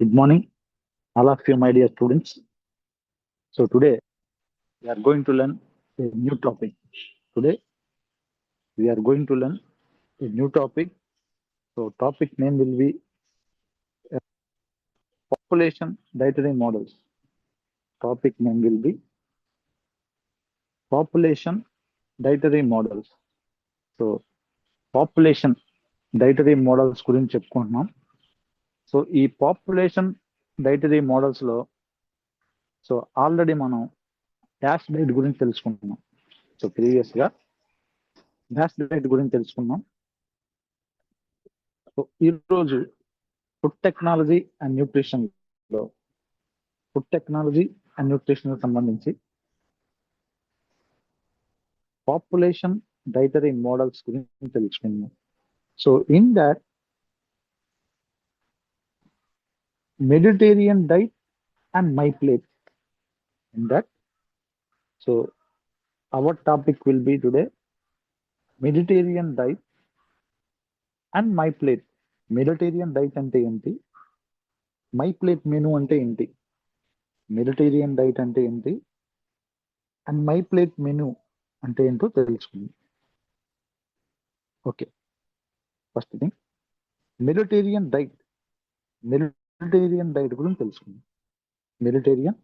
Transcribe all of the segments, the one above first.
Good morning, all of you, my dear students. So today we are going to learn a new topic. Today we are going to learn a new topic. So topic name will be population dietary models. Topic name will be population dietary models. So population dietary models గురించి చెప్పుకుంటున్నాం. So ఈ population dietary models లో so already మనం dash diet గురించి తెలుసుకుంటున్నాం. So previous గా dash diet గురించి తెలుసుకున్నాం. సో ఈ రోజు ఫుడ్ టెక్నాలజీ అండ్ న్యూట్రిషన్ లో ఫుడ్ టెక్నాలజీ అండ్ న్యూట్రిషన్ సంబంధించి పాపులేషన్ డైటరీ మోడల్స్ గురించి తెలుసుకుందాం. So in that Mediterranean diet and my plate. In that so our topic will be today Mediterranean diet and my plate. Mediterranean diet అంటే ఏంటి, my plate menu అంటే ఏంటి, Mediterranean diet అంటే ఏంటి and my plate menu అంటే ఏంటో తెలుసుకుందాం. Okay, first thing Mediterranean diet. Mediterranean diet గురించి తెలుసుకుందాం. Mediterranean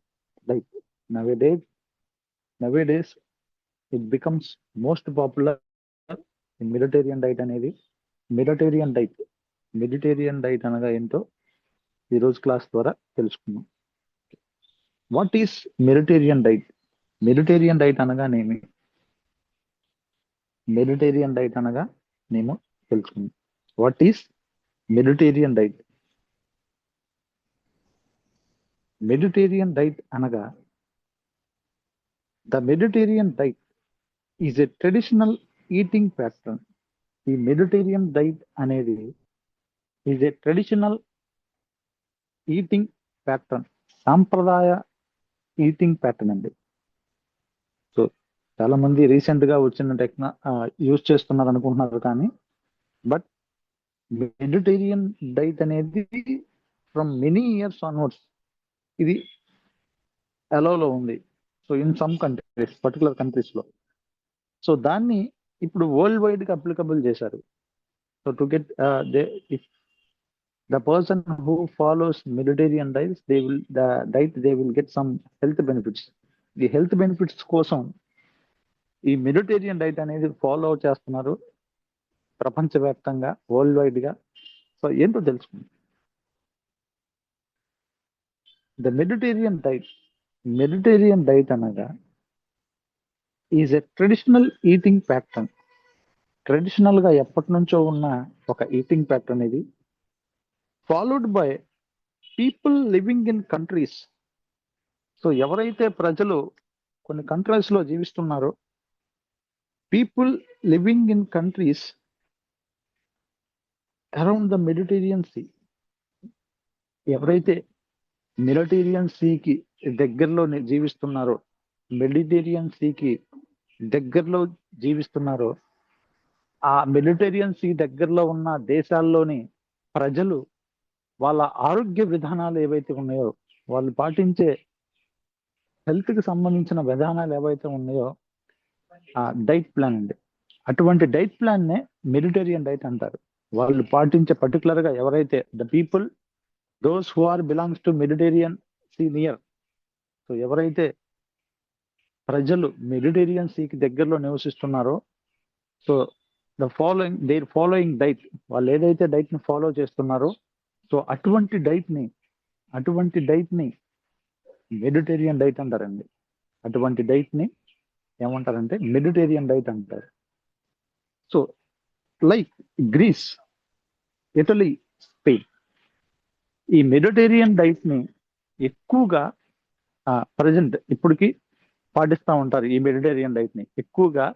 diet nowadays it becomes most popular in Mediterranean diet అనేది. మెడిటేరియన్ డైట్ అనగా ఏంటో ఈరోజు క్లాస్ ద్వారా తెలుసుకుందాం. What is Mediterranean diet? Mediterranean diet అనగానేమి, మెడిటేరియన్ డైట్ అనగా నేను తెలుసుకుందాం. What is Mediterranean diet? Mediterranean diet అనగా the Mediterranean diet is a traditional eating pattern. ఈ మెడిటేరియన్ డైట్ అనేది is a traditional eating pattern, సాంప్రదాయ ఈటింగ్ ప్యాటర్న్ అండి. So చాలా మంది రీసెంట్ గా వచ్చిన యూజ్ చేస్తున్నారు అనుకుంటున్నారు, కానీ బట్ మెడిటేరియన్ డైట్ అనేది ఫ్రమ్ మెనీ ఇయర్స్ ఆన్వర్డ్స్ ఇది అలోలో ఉంది. So in some countries, particular countries లో. సో దాన్ని ఇప్పుడు వరల్డ్ వైడ్ గా అప్లికబుల్ చేశారు. So to get the person who follows Mediterranean diet, they will get some health benefits. ఈ health benefits కోసం ఈ మెడిటేరియన్ డైట్ అనేది ఫాలో చేస్తున్నారు ప్రపంచవ్యాప్తంగా, వరల్డ్ వైడ్ గా. సో ఏంటో తెలుసుకుందాం. ద మెడిటేరియన్ డైట్ అనగా is a traditional eating pattern. Traditional గా ఎప్పటి నుంచో ఉన్న ఒక ఈటింగ్ ప్యాటర్న్ ఇది. Followed by people living in countries. So ఎవరైతే ప్రజలు కొన్ని కంట్రీస్ లో జీవిస్తున్నారో, people living in countries around the Mediterranean sea. ఎవరైతే మెడిటేరియన్ సీకి దగ్గరలో జీవిస్తున్నారో, మెడిటేరియన్ సీకి దగ్గరలో జీవిస్తున్నారో, ఆ మెడిటేరియన్ సీ దగ్గరలో ఉన్న దేశాల్లోని ప్రజలు వాళ్ళ ఆరోగ్య విధానాలు ఏవైతే ఉన్నాయో, వాళ్ళు పాటించే హెల్త్ కి సంబంధించిన విధానాలు ఏవైతే ఉన్నాయో ఆ డైట్ ప్లాన్ అండి. అటువంటి డైట్ ప్లాన్ నే మెడిటేరియన్ డైట్ అంటారు. వాళ్ళు పాటించే పర్టికులర్ గా ఎవరైతే the people those who are belongs to Mediterranean sea near. So ఎవరైతే ప్రజలు మెడిటేరియన్ సీకి దగ్గరలో నివసిస్తున్నారో, సో దేర్ ఫాలోయింగ్ డైట్, వాళ్ళు ఏదైతే డైట్ ని ఫాలో చేస్తున్నారో, సో అటువంటి డైట్ ని మెడిటేరియన్ డైట్ అంటారండి. అటువంటి డైట్ ని ఏమంటారంటే మెడిటేరియన్ డైట్ అంటారు. So like Greece, Italy, Spain, ఈ మెడిటేరియన్ డైట్ ని ఎక్కువగా ప్రజెంట్ ఇప్పటికి పాటిస్తూ ఉంటారు. ఈ మెడిటేరియన్ డైట్ ని ఎక్కువగా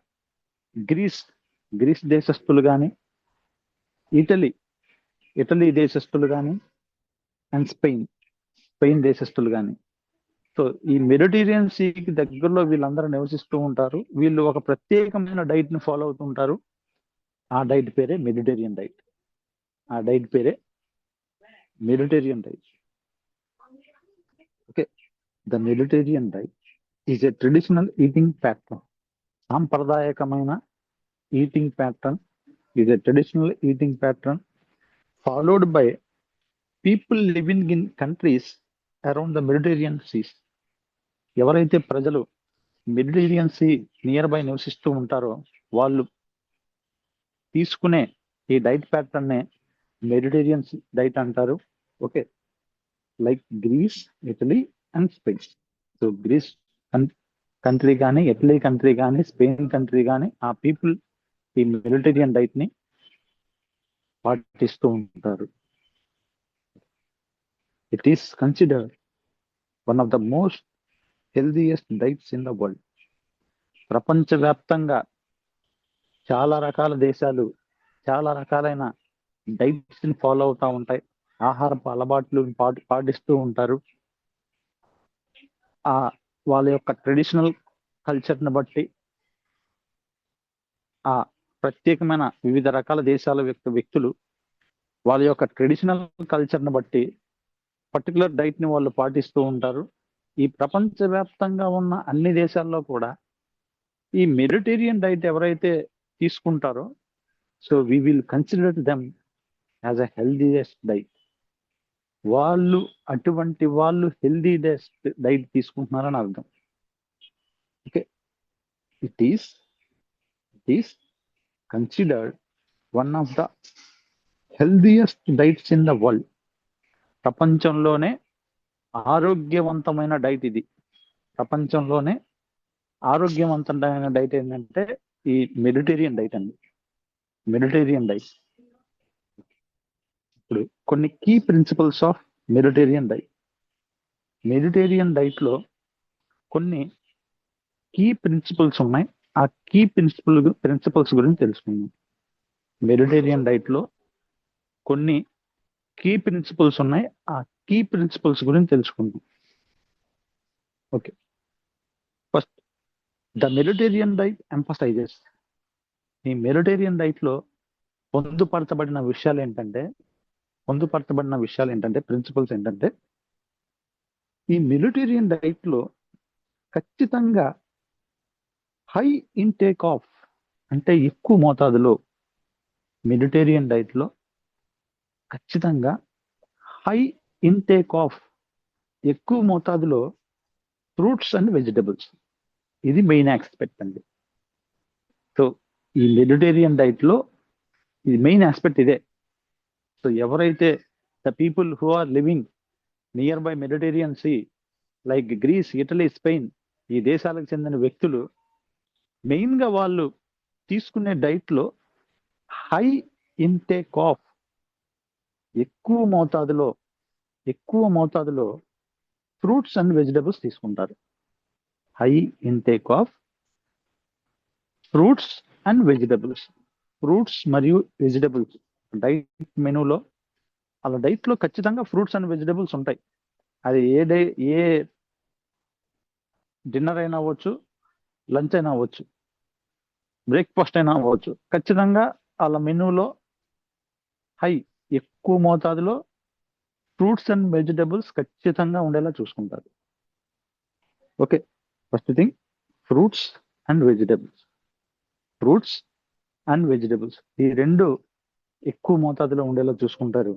గ్రీస్ దేశస్తులు కానీ, ఇటలీ దేశస్తులు కానీ, అండ్ స్పెయిన్ దేశస్తులు కానీ. సో ఈ మెడిటేరియన్ సీకి దగ్గరలో వీళ్ళందరూ నివసిస్తూ ఉంటారు. వీళ్ళు ఒక ప్రత్యేకమైన డైట్ ని ఫాలో అవుతూ ఉంటారు. ఆ డైట్ పేరే Mediterranean diet. The Mediterranean diet is a traditional eating pattern. సాంప్రదాయకమైన eating pattern is a traditional eating pattern followed by people living in countries around the Mediterranean seas. ఎవరైతే ప్రజలు మెడిటేరియన్ సీ నియర్ బై నివసిస్తూ ఉంటారో వాళ్ళు తీసుకునే ఈ diet pattern నే Mediterranean diet అంటారు. Okay, like Greece, Italy and Spain. So Greece country కానీ, ఇటలీ కంట్రీ కానీ, స్పెయిన్ కంట్రీ కానీ ఆ పీపుల్ ఈ మెడిటేరియన్ డైట్ ని పాటిస్తూ ఉంటారు. It is considered one of the most healthiest diets in the world. ప్రపంచవ్యాప్తంగా చాలా రకాల దేశాలు చాలా రకాలైన డైట్స్ ని ఫాలో అవుతా ఉంటాయి. ఆహారపు అలవాట్లు పాటిస్తూ ఉంటారు. ఆ వాళ్ళ యొక్క ట్రెడిషనల్ కల్చర్ ని బట్టి ఆ ప్రత్యేకమైన వివిధ రకాల దేశాల వ్యక్తులు వాళ్ళ యొక్క ట్రెడిషనల్ కల్చర్ ని బట్టి పర్టికులర్ డైట్ ని వాళ్ళు పాటిస్తూ ఉంటారు. ఈ ప్రపంచవ్యాప్తంగా ఉన్న అన్ని దేశాల్లో కూడా ఈ మెడిటేరియన్ డైట్ ఎవరైతే తీసుకుంటారో so we will consider them as a healthiest diet. అటువంటి వాళ్ళు హెల్దీయెస్ట్ డైట్ తీసుకుంటున్నారని అర్థం. Okay, it is considered one of the healthiest diets in the world. ప్రపంచంలోనే ఆరోగ్యవంతమైన డైట్ ఇది. ప్రపంచంలోనే ఆరోగ్యవంతమైన డైట్ ఏంటంటే ఈ మెడిటేరియన్ డైట్ అండి. Mediterranean diet. ఇప్పుడు కొన్ని key principles of Mediterranean diet. Mediterranean diet లో కొన్ని కీ ప్రిన్సిపల్స్ ఉన్నాయి. ఆ కీ ప్రిన్సిపల్స్ గురించి తెలుసుకుందాం. మెడిటేరియన్ డైట్ లో కొన్ని కీ ప్రిన్సిపల్స్ ఉన్నాయి. ఆ కీ ప్రిన్సిపల్స్ గురించి తెలుసుకుందాం. Okay, first the Mediterranean diet emphasises. ఈ మెడిటేరియన్ డైట్ లో పొందుపరచబడిన విషయాలు ఏంటంటే ప్రిన్సిపల్స్ ఏంటంటే ఈ మెడిటేరియన్ డైట్ లో ఖచ్చితంగా హై ఇంటేక్ ఆఫ్ అంటే ఎక్కువ మోతాదులో మెడిటేరియన్ డైట్ లో ఖచ్చితంగా హై ఇంటేక్ ఆఫ్ ఎక్కువ మోతాదులో ఫ్రూట్స్ అండ్ వెజిటబుల్స్. ఇది మెయిన్ ఆస్పెక్ట్ అండి. సో ఈ మెడిటేరియన్ డైట్ లో ఇది మెయిన్ ఆస్పెక్ట్ ఇదే. సో ఎవరైతే the people who are living near by Mediterranean sea like Greece, Italy, Spain ఈ దేశాలకు చెందిన వ్యక్తులు మెయిన్ గా వాళ్ళు తీసుకునే డైట్ లో హై ఇంటేక్ ఆఫ్ ఎక్కువ మోతాదులో ఫ్రూట్స్ అండ్ వెజిటబుల్స్ తీసుకుంటారు. High intake of fruits and vegetables. Fruits మరియు వెజిటబుల్స్ డైట్ మెనూలో అలా డైట్ లో ఖచ్చితంగా ఫ్రూట్స్ అండ్ వెజిటబుల్స్ ఉంటాయి. అది ఏ డిన్నర్ అయినా అవ్వచ్చు, లంచ్ అయినా అవ్వచ్చు, బ్రేక్ఫాస్ట్ అయినా అవ్వచ్చు. ఖచ్చితంగా వాళ్ళ మెనూలో ఎక్కువ మోతాదులో ఫ్రూట్స్ అండ్ వెజిటబుల్స్ ఖచ్చితంగా ఉండేలా చూసుకుంటారు. Okay, first thing fruits and vegetables ఈ రెండు ఎక్కువ మోతాదులో ఉండేలా చూసుకుంటారు.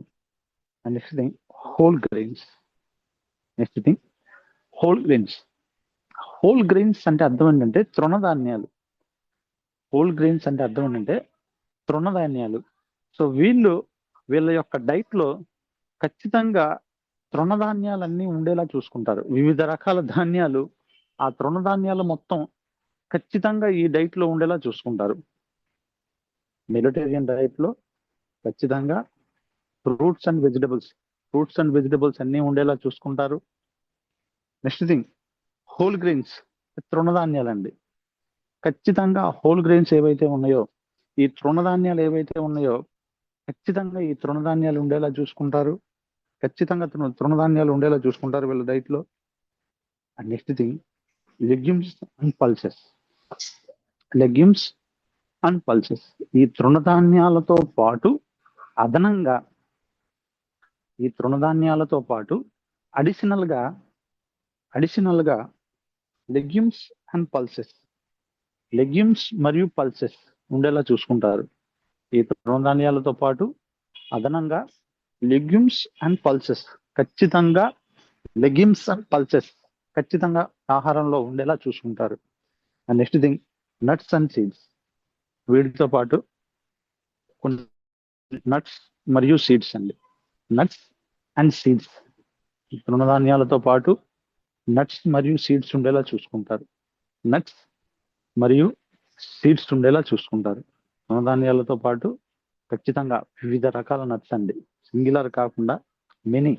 And next thing whole grains అంటే అర్థం ఏంటంటే తృణధాన్యాలు. సో వీళ్ళ యొక్క డైట్ లో ఖచ్చితంగా తృణధాన్యాలన్నీ ఉండేలా చూసుకుంటారు. వివిధ రకాల ధాన్యాలు, ఆ తృణధాన్యాలు మొత్తం ఖచ్చితంగా ఈ డైట్ లో ఉండేలా చూసుకుంటారు. మెడిటేరియన్ డైట్ లో ఖచ్చితంగా ఫ్రూట్స్ అండ్ వెజిటబుల్స్ అన్ని ఉండేలా చూసుకుంటారు. నెక్స్ట్ థింగ్ హోల్ గ్రెయిన్స్, తృణధాన్యాలండి. ఖచ్చితంగా హోల్ గ్రెయిన్స్ ఏవైతే ఉన్నాయో, ఈ తృణధాన్యాలు ఏవైతే ఉన్నాయో ఖచ్చితంగా ఈ తృణధాన్యాలు ఉండేలా చూసుకుంటారు. వీళ్ళ డైట్ లో. And next thing legumes and pulses. ఈ తృణధాన్యాలతో పాటు అదనంగా, అడిషనల్ గా అడిషనల్ గా లెగ్యూమ్స్ అండ్ పల్సెస్, లెగ్యూమ్స్ మరియు పల్సెస్ ఉండేలా చూసుకుంటారు. ఈ తృణధాన్యాలతో పాటు అదనంగా లెగ్యూమ్స్ అండ్ పల్సెస్ ఖచ్చితంగా, లెగ్యూమ్స్ అండ్ పల్సెస్ ఖచ్చితంగా ఆహారంలో ఉండేలా చూసుకుంటారు. And next thing, nuts and seeds, వీటితో పాటు కొన్ని నట్స్ మరియు సీడ్స్ అండి. నట్స్ అండ్ సీడ్స్, తృణధాన్యాలతో పాటు నట్స్ మరియు సీడ్స్ ఉండేలా చూసుకుంటారు. నట్స్ మరియు సీడ్స్ ఉండేలా చూసుకుంటారు. తృణధాన్యాలతో పాటు ఖచ్చితంగా వివిధ రకాల నట్స్ అండి, సింగులర్ కాకుండా many.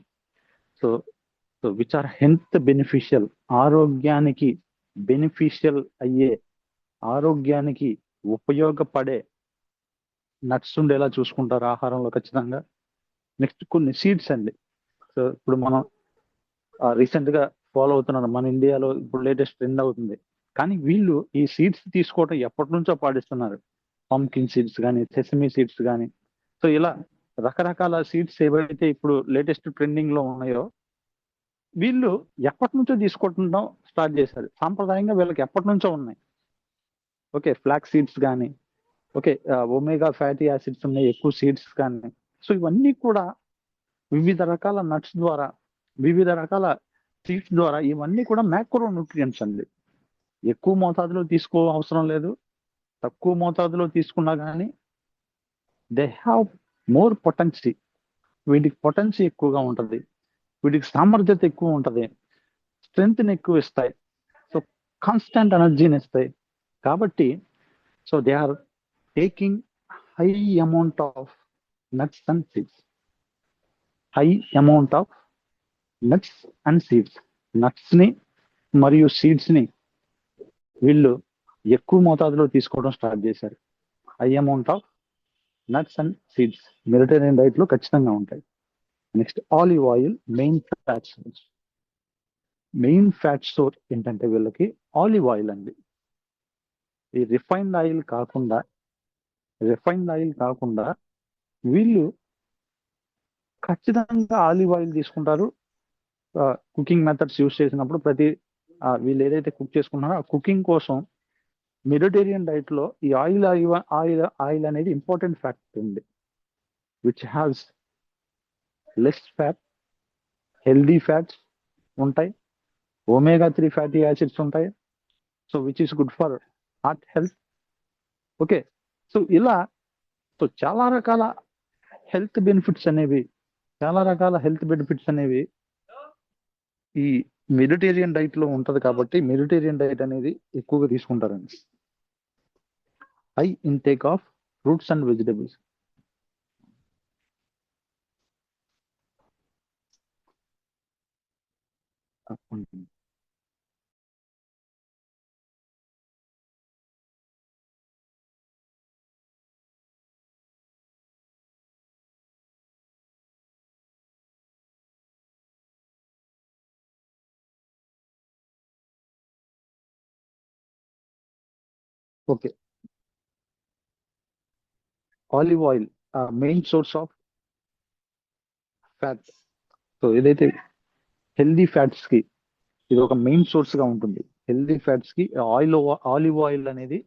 So so which are health beneficial, ఆరోగ్యానికి బెనిఫిషియల్ అయ్యే, ఆరోగ్యానికి ఉపయోగపడే నట్స్ ఉండేలా చూసుకుంటారు ఆహారంలో ఖచ్చితంగా. నెక్స్ట్ కొన్ని సీడ్స్ అండి. సో ఇప్పుడు మనం రీసెంట్ గా ఫాలో అవుతున్నారు, మన ఇండియాలో ఇప్పుడు లేటెస్ట్ ట్రెండ్ అవుతుంది. కానీ వీళ్ళు ఈ సీడ్స్ తీసుకోవటం ఎప్పటి నుంచో పాటిస్తున్నారు. పంకిన్ సీడ్స్ కానీ, సెసమీ సీడ్స్ కానీ. సో ఇలా రకరకాల సీడ్స్ ఏవైతే ఇప్పుడు లేటెస్ట్ ట్రెండింగ్ లో ఉన్నాయో వీళ్ళు ఎప్పటి నుంచో తీసుకోవటం స్టార్ట్ చేశారు. సాంప్రదాయంగా వీళ్ళకి ఎప్పటి నుంచో ఉన్నాయి. ఓకే, ఫ్లాక్ సీడ్స్ కానీ, ఓకే, ఒమేగా ఫ్యాటీ యాసిడ్స్ ఉన్నాయి ఎక్కువ సీడ్స్ కానీ. సో ఇవన్నీ కూడా వివిధ రకాల నట్స్ ద్వారా, వివిధ రకాల సీడ్స్ ద్వారా, ఇవన్నీ కూడా మ్యాక్రో న్యూట్రియంట్స్ అండి. ఎక్కువ మోతాదులో తీసుకో అవసరం లేదు, తక్కువ మోతాదులో తీసుకున్నా కానీ దే హ్యావ్ మోర్ పొటెన్సీ. వీటికి పొటెన్సీ ఎక్కువగా ఉంటుంది, వీటికి సామర్థ్యత ఎక్కువ ఉంటుంది, స్ట్రెంగ్త్ని ఎక్కువ ఇస్తాయి, సో కాన్స్టెంట్ ఎనర్జీని ఇస్తాయి. కాబట్టి so they are taking high amount of nuts and seeds, high amount of nuts and seeds. Nuts ని మరియు సీడ్స్ ని వీళ్ళు ఎక్కువ మోతాదులో తీసుకోవడం స్టార్ట్ చేశారు. High amount of nuts and seeds Mediterranean diet లో ఖచ్చితంగా ఉంటాయి. Next olive oil, main fat source. Main fat source ఏంటంటే వీళ్ళకి ఆలివ్ ఆయిల్ అండి. ఈ రిఫైన్డ్ ఆయిల్ కాకుండా వీళ్ళు ఖచ్చితంగా ఆలివ్ ఆయిల్ తీసుకుంటారు. కుకింగ్ మెథడ్స్ యూస్ చేసినప్పుడు వీళ్ళు ఏదైతే కుక్ చేసుకున్నారో ఆ కుకింగ్ కోసం మెడిటేరియన్ డైట్ లో ఈ ఆయిల్ అనేది ఇంపార్టెంట్ ఫ్యాక్టర్ ఉంది. Which has less fat, healthy fats ఉంటాయి, ఒమేగా 3 ఫ్యాటీ యాసిడ్స్ ఉంటాయి. So which is good for heart health. Okay, so ఇలా సో చాలా రకాల హెల్త్ బెనిఫిట్స్ అనేవి ఈ మెడిటేరియన్ డైట్ లో ఉంటది. కాబట్టి మెడిటేరియన్ డైట్ అనేది ఎక్కువగా తీసుకుంటారండి. High intake of fruits and vegetables. Okay, olive oil main source of fats. So ఏదైతే హెల్దీ ఫ్యాట్స్ కి ఇది ఒక మెయిన్ సోర్స్ గా ఉంటుంది. హెల్దీ ఫ్యాట్స్ కి ఆలివ్ ఆయిల్ అనేది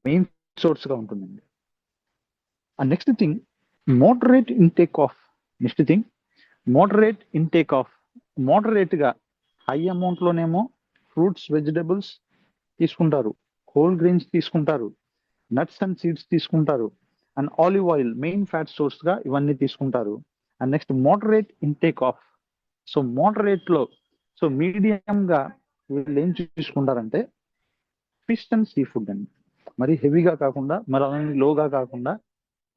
మెయిన్ సోర్స్ గా ఉంటుందండి. Next thing, moderate intake of. Moderate గా హై అమౌంట్ లోనేమో ఫ్రూట్స్, వెజిటబుల్స్ తీసుకుంటారు, హోల్ గ్రెయిన్స్ తీసుకుంటారు, నట్స్ అండ్ సీడ్స్ తీసుకుంటారు, and olive oil main fat source గా ఇవన్నీ తీసుకుంటారు. And next moderate intake of. So moderate లో, సో మీడియం గా వీళ్ళు ఏం తీసుకుంటారంటే ఫిష్ అండ్ సీ ఫుడ్ అండి. మరి హెవీగా కాకుండా, మరి అలానే లోగా కాకుండా,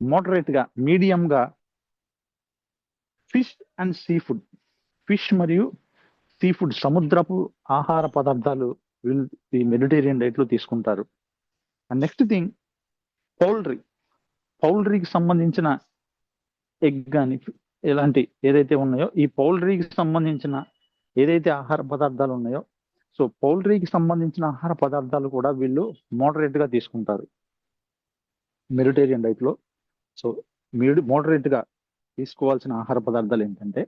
మోడరేట్ గా, మీడియం గా fish and sea food, fish మరియు సీ ఫుడ్, సముద్రపు ఆహార పదార్థాలు వీళ్ళు ఈ మెడిటేరియన్ డైట్ లో తీసుకుంటారు. అండ్ నెక్స్ట్ థింగ్, పౌల్ట్రీకి సంబంధించిన ఎగ్ కానీ ఇలాంటి ఏదైతే ఉన్నాయో, ఈ పౌల్ట్రీకి సంబంధించిన ఏదైతే ఆహార పదార్థాలు ఉన్నాయో, సో పౌల్ట్రీకి సంబంధించిన ఆహార పదార్థాలు కూడా వీళ్ళు మోడరేట్ గా తీసుకుంటారు మెడిటేరియన్ డైట్ లో. సో మోడరేట్ గా తీసుకోవాల్సిన ఆహార పదార్థాలు ఏంటంటే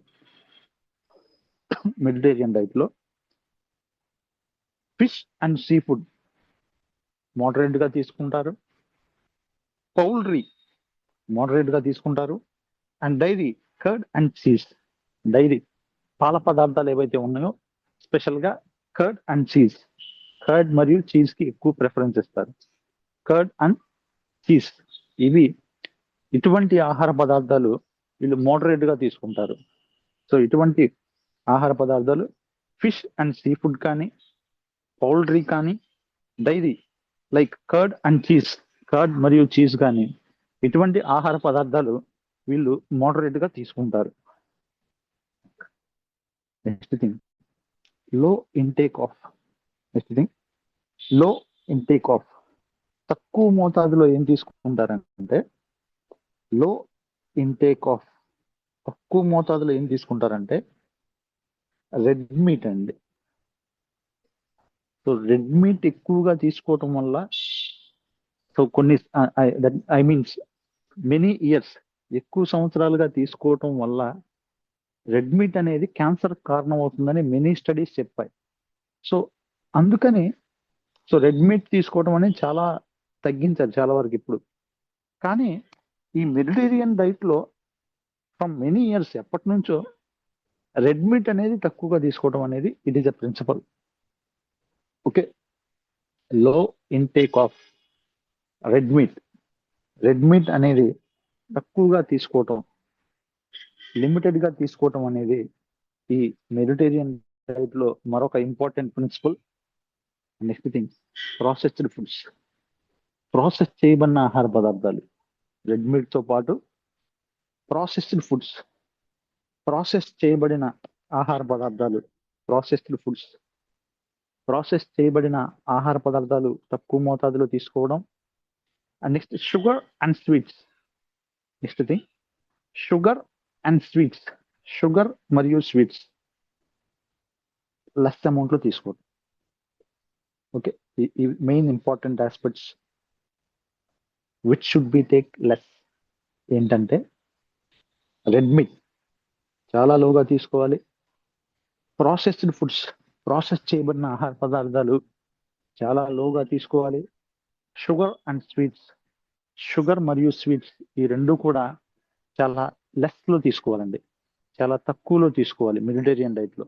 మెడిటేరియన్ డైట్ లో fish and seafood moderate గా తీసుకుంటారు. పౌల్ట్రీ మోడరేట్ గా తీసుకుంటారు. And dairy curd and cheese, dairy పాల పదార్థాలు ఏవైతే ఉన్నాయో స్పెషల్ గా కర్డ్ అండ్ చీజ్, కర్డ్ మరియు చీజ్ కి ఎక్కువ ప్రిఫరెన్స్ ఇస్తారు. కర్డ్ అండ్ చీజ్ ఇటువంటి ఆహార పదార్థాలు వీళ్ళు మోడరేట్ గా తీసుకుంటారు. సో ఇటువంటి ఆహార పదార్థాలు ఫిష్ అండ్ సీ ఫుడ్ కానీ, పౌల్ట్రీ కానీ, dairy like curd and cheese, curd మరియు చీజ్ కానీ ఇటువంటి ఆహార పదార్థాలు వీళ్ళు మోడరేట్ గా తీసుకుంటారు. Next thing low intake of తక్కువ మోతాదులో ఏం తీసుకుంటారంటే తక్కువ మోతాదులో ఏం తీసుకుంటారంటే రెడ్ మీట్ అండి. సో రెడ్ మీట్ ఎక్కువగా తీసుకోవటం వల్ల కొన్ని మెనీ ఇయర్స్ ఎక్కువ సంవత్సరాలుగా తీసుకోవటం వల్ల రెడ్ మీట్ అనేది క్యాన్సర్ కారణం అవుతుందని మెనీ స్టడీస్ చెప్పాయి. సో అందుకని రెడ్ మీట్ తీసుకోవడం అనేది చాలా తగ్గించారు చాలా వరకు ఇప్పుడు. కానీ ఈ మెడిటేరియన్ డైట్ లో ఫ్రమ్ మెనీ ఇయర్స్ ఎప్పటి నుంచో రెడ్ మీట్ అనేది తక్కువగా తీసుకోవడం అనేది it is a principle. Okay, low intake of red meat అనేది తక్కువగా తీసుకోవటం, లిమిటెడ్ గా తీసుకోవటం అనేది ఈ మెడిటేరియన్ డైట్ లో మరొక important principle. Next thing processed foods, process చేయబడిన ఆహార పదార్థాలు. రెడ్ మీట్ తో పాటు ప్రాసెస్డ్ ఫుడ్స్, ప్రాసెస్ చేయబడిన ఆహార పదార్థాలు, ప్రాసెస్ చేయబడిన ఆహార పదార్థాలు తక్కువ మోతాదులో తీసుకోవడం. And next sugar and sweets. Next thing sugar మరియు స్వీట్స్ లెస్ అమౌంట్ లో తీసుకోవడం. ఓకే, ఈ main important aspects which should be take less ఏంటంటే రెడ్ మీట్ చాలా లోగా తీసుకోవాలి, ప్రాసెస్డ్ ఫుడ్స్ ప్రాసెస్ చేయబడిన ఆహార పదార్థాలు చాలా లోగా తీసుకోవాలి, షుగర్ మరియు స్వీట్స్ ఈ రెండు కూడా చాలా లెస్ లో తీసుకోవాలండి, చాలా తక్కువలో తీసుకోవాలి మెడిటేరియన్ డైట్ లో.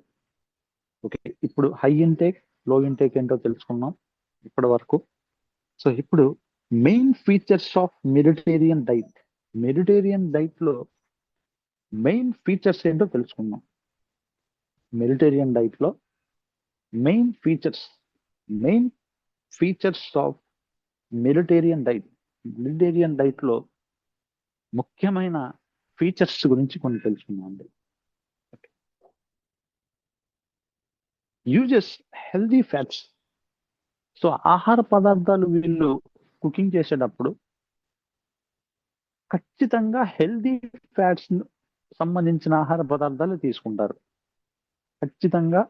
ఓకే, ఇప్పుడు హై ఇంటేక్ లో ఇంటేక్ ఏంటో తెలుసుకున్నాం ఇప్పటి వరకు. సో ఇప్పుడు main features of Mediterranean diet లో మెయిన్ ఫీచర్స్ ఏంటో తెలుసుకున్నాం. మెడిటేరియన్ డైట్ లో main features of Mediterranean diet లో ముఖ్యమైన ఫీచర్స్ గురించి కొన్ని తెలుసుకున్నాం అండి. Uses healthy fats. సో ఆహార పదార్థాలు వీళ్ళు కుకింగ్ చేసేటప్పుడు ఖచ్చితంగా హెల్దీ ఫ్యాట్స్ సంబంధించిన ఆహార పదార్థాలు తీసుకుంటారు. ఖచ్చితంగా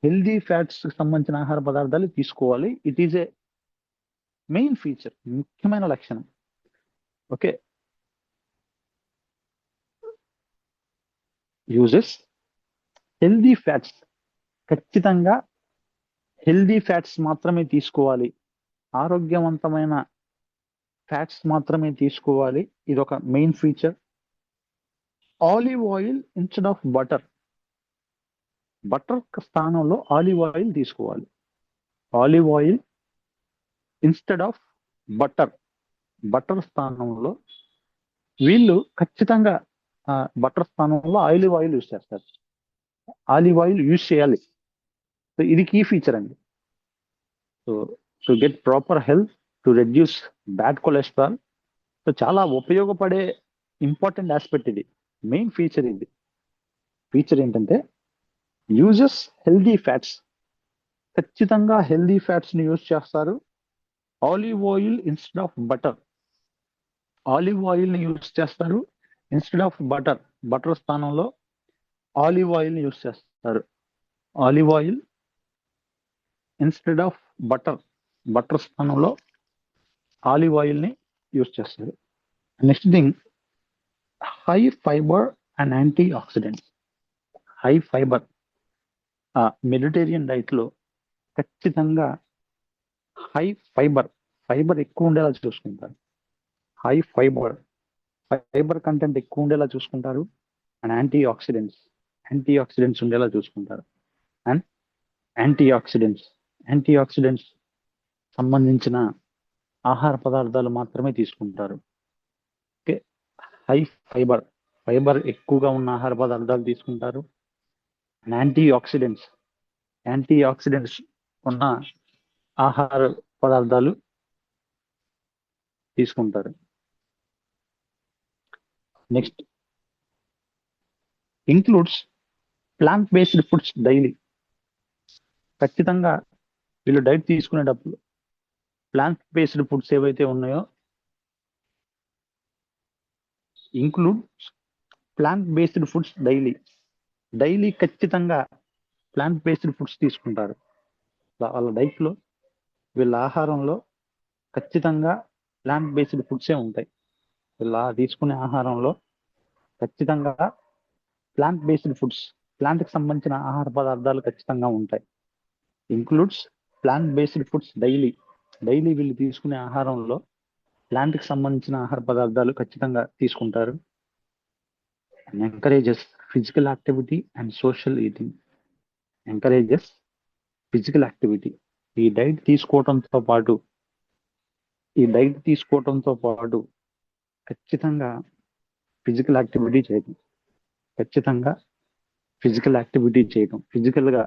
హెల్దీ ఫ్యాట్స్ సంబంధించిన ఆహార పదార్థాలు తీసుకోవాలి. It is a main feature, ముఖ్యమైన లక్షణం. ఓకే, యూజెస్ హెల్దీ ఫ్యాట్స్, ఖచ్చితంగా హెల్దీ ఫ్యాట్స్ మాత్రమే తీసుకోవాలి, ఆరోగ్యవంతమైన ఫ్యాట్స్ మాత్రమే తీసుకోవాలి. ఇది ఒక main feature. Olive oil instead of butter స్థానంలో ఆలివ్ ఆయిల్ తీసుకోవాలి. Olive oil instead of butter స్థానంలో వీళ్ళు ఖచ్చితంగా బటర్ స్థానంలో ఆలివ్ ఆయిల్ యూజ్ చేస్తారు. ఆలివ్ ఆయిల్ యూజ్ చేయాలి. సో ఇది కీ ఫీచర్ అండి. So to get proper health, to reduce bad cholesterol. So చాలా ఉపయోగపడే ఇంపార్టెంట్ ఆస్పెక్ట్ ఇది, మెయిన్ ఫీచర్ ఇది. ఫీచర్ ఏంటంటే యూజెస్ హెల్దీ ఫ్యాట్స్, ఖచ్చితంగా హెల్దీ ఫ్యాట్స్ ని యూజ్ చేస్తారు. Olive oil instead of butter, olive oil ని యూజ్ చేస్తారు ఇన్స్టెడ్ ఆఫ్ బటర్ స్థానంలో ఆలివ్ ఆయిల్ ని యూజ్ చేస్తారు. Olive oil instead of butter స్థానంలో ఆలివ్ ఆయిల్ ని యూజ్ చేస్తారు. Next thing high fibre and antioxidants. High fibre Mediterranean diet లో ఖచ్చితంగా హై ఫైబర్ ఎక్కువ ఉండేలా చూసుకుంటారు. హై ఫైబర్ కంటెంట్ ఎక్కువ ఉండేలా చూసుకుంటారు. అండ్ యాంటీ ఆక్సిడెంట్స్ ఉండేలా చూసుకుంటారు. అండ్ యాంటీ ఆక్సిడెంట్స్ సంబంధించిన ఆహార పదార్థాలు మాత్రమే తీసుకుంటారు. ఓకే, హై ఫైబర్ ఎక్కువగా ఉన్న ఆహార పదార్థాలు తీసుకుంటారు. యాంటీ ఆక్సిడెంట్స్ ఉన్న ఆహార పదార్థాలు తీసుకుంటారు. Next, includes plant based foods daily. ఖచ్చితంగా వీళ్ళు డైట్ తీసుకునేటప్పుడు ప్లాంట్ బేస్డ్ ఫుడ్స్ ఏవైతే ఉన్నాయో, includes plant based foods daily ఖచ్చితంగా ప్లాంట్ బేస్డ్ ఫుడ్స్ తీసుకుంటారు. వాళ్ళ డైట్లో, వీళ్ళ ఆహారంలో ఖచ్చితంగా ప్లాంట్ బేస్డ్ ఫుడ్సే ఉంటాయి. వీళ్ళ తీసుకునే ఆహారంలో ఖచ్చితంగా ప్లాంట్ బేస్డ్ ఫుడ్స్, ప్లాంట్కి సంబంధించిన ఆహార పదార్థాలు ఖచ్చితంగా ఉంటాయి. Includes plant based foods daily వీళ్ళు తీసుకునే ఆహారంలో ప్లాంట్కి సంబంధించిన ఆహార పదార్థాలు ఖచ్చితంగా తీసుకుంటారు. Encourages physical activity and social eating. ఈ డైట్ తీసుకోవడంతో పాటు ఖచ్చితంగా ఫిజికల్ యాక్టివిటీ చేయడం, ఫిజికల్గా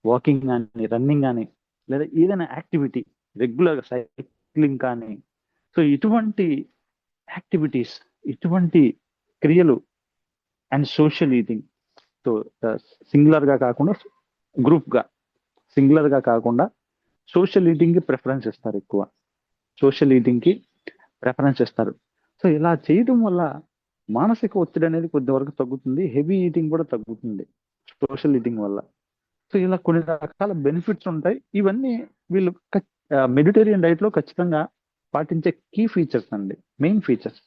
వాకింగ్ కానీ, రన్నింగ్ కానీ, లేదా ఏదైనా యాక్టివిటీ, రెగ్యులర్గా సైక్లింగ్ కానీ. సో ఇటువంటి యాక్టివిటీస్, ఇటువంటి క్రియలు అండ్ సోషల్ ఈటింగ్. సో సింగులర్గా కాకుండా గ్రూప్గా సోషల్ ఈటింగ్కి ప్రిఫరెన్స్ ఇస్తారు. ఎక్కువ సోషల్ ఈటింగ్కి ప్రిఫరెన్స్ ఇస్తారు. సో ఇలా చేయడం వల్ల మానసిక ఒత్తిడి అనేది కొద్ది వరకు తగ్గుతుంది. హెవీ ఈటింగ్ కూడా తగ్గుతుంది సోషల్ ఈటింగ్ వల్ల. సో ఇలా కొన్ని రకాల బెనిఫిట్స్ ఉంటాయి. ఇవన్నీ వీళ్ళు మెడిటేరియన్ డైట్లో ఖచ్చితంగా పాటించే కీ ఫీచర్స్ అండి, main features.